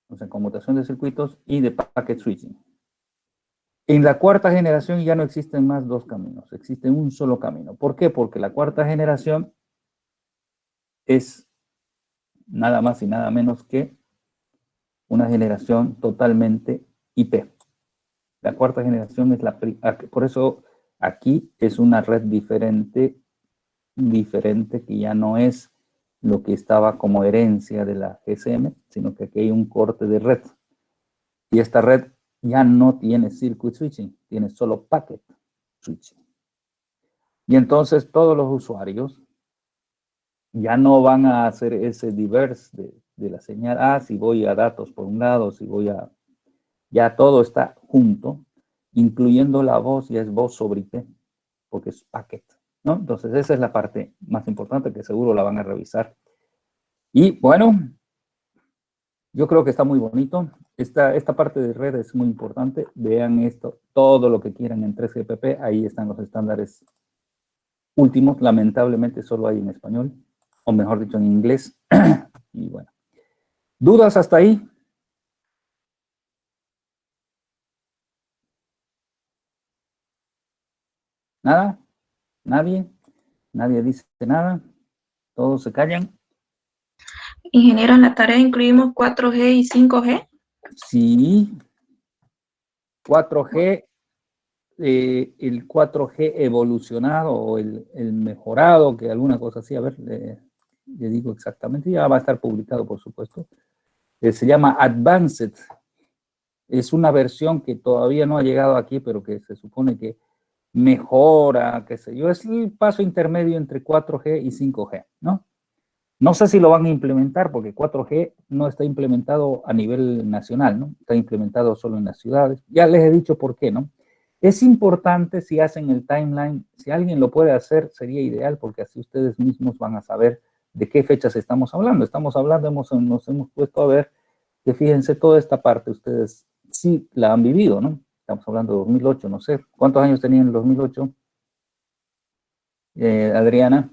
o sea, conmutación de circuitos, y de Packet Switching. En la cuarta generación ya no existen más dos caminos, existe un solo camino. ¿Por qué? Porque la cuarta generación es nada más y nada menos que una generación totalmente IP. La cuarta generación es por eso aquí es una red diferente que ya no es lo que estaba como herencia de la GSM, sino que aquí hay un corte de red. Y esta red ya no tiene circuit switching, tiene solo packet switching. Y entonces todos los usuarios ya no van a hacer ese diverse de la señal. Ah, si voy a datos por un lado, si voy a... Ya todo está junto, incluyendo la voz, ya es voz sobre IP, porque es packet, ¿no? Entonces esa es la parte más importante que seguro la van a revisar. Y bueno, yo creo que está muy bonito. Esta parte de red es muy importante. Vean esto, todo lo que quieran en 3GPP. Ahí están los estándares últimos. Lamentablemente solo hay en español, o mejor dicho en inglés. Y bueno, ¿dudas hasta ahí? ¿Nada? ¿Nadie? ¿Nadie dice nada? ¿Todos se callan? Ingeniero, en la tarea incluimos 4G y 5G. Sí. 4G, el 4G evolucionado o el mejorado, que alguna cosa así, a ver, le digo exactamente, ya va a estar publicado, por supuesto. Se llama Advanced. Es una versión que todavía no ha llegado aquí, pero que se supone que mejora, qué sé yo. Es el paso intermedio entre 4G y 5G, ¿no? No sé si lo van a implementar, porque 4G no está implementado a nivel nacional, ¿no? Está implementado solo en las ciudades. Ya les he dicho por qué, ¿no? Es importante si hacen el timeline, si alguien lo puede hacer, sería ideal, porque así ustedes mismos van a saber de qué fechas estamos hablando. Estamos hablando, nos hemos puesto a ver que fíjense toda esta parte, ustedes sí la han vivido, ¿no? Estamos hablando de 2008, no sé. ¿Cuántos años tenían en el 2008? Adriana.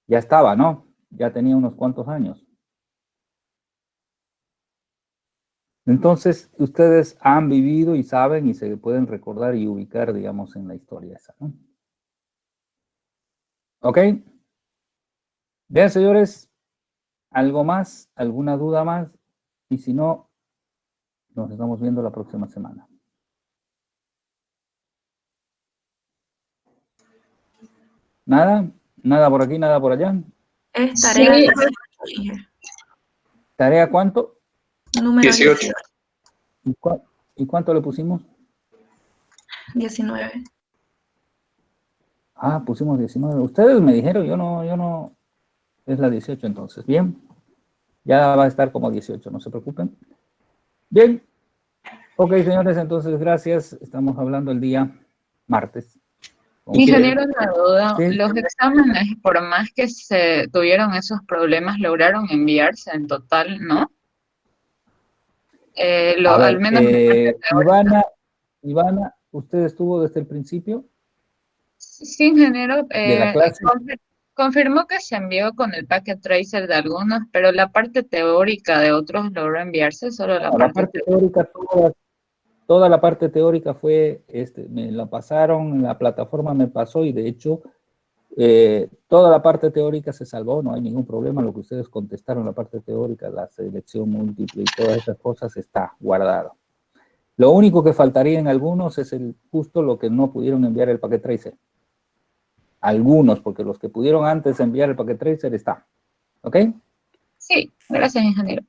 Ya estaba, ¿no? Ya tenía unos cuantos años. Entonces, ustedes han vivido y saben y se pueden recordar y ubicar, digamos, en la historia esa, ¿no? ¿Ok? Bien, señores, ¿algo más? ¿Alguna duda más? Y si no, nos estamos viendo la próxima semana. ¿Nada? ¿Nada por aquí, nada por allá? Es tarea Sí. 18. ¿Tarea cuánto? Número 18. ¿Y cuánto le pusimos? 19. Ah, pusimos 19. Ustedes me dijeron, yo no, es la 18 entonces. Bien, ya va a estar como 18, no se preocupen. Bien, ok, señores, entonces gracias. Estamos hablando el día martes. Ingeniero, una duda. Sí. Los exámenes, por más que se tuvieron esos problemas, lograron enviarse en total, ¿no? A ver, al menos Ivana, ¿usted estuvo desde el principio sí, ingeniero, de la clase? confirmó que se envió con el packet tracer de algunos, pero la parte teórica de otros logró enviarse, solo la parte teórica, toda la parte teórica fue, me la pasaron, la plataforma me pasó y de hecho toda la parte teórica se salvó, no hay ningún problema, lo que ustedes contestaron, la parte teórica, la selección múltiple y todas esas cosas está guardado. Lo único que faltaría en algunos es justo lo que no pudieron enviar el packet tracer. Algunos, porque los que pudieron antes enviar el packet tracer está. ¿Ok? Sí, gracias, ingeniero.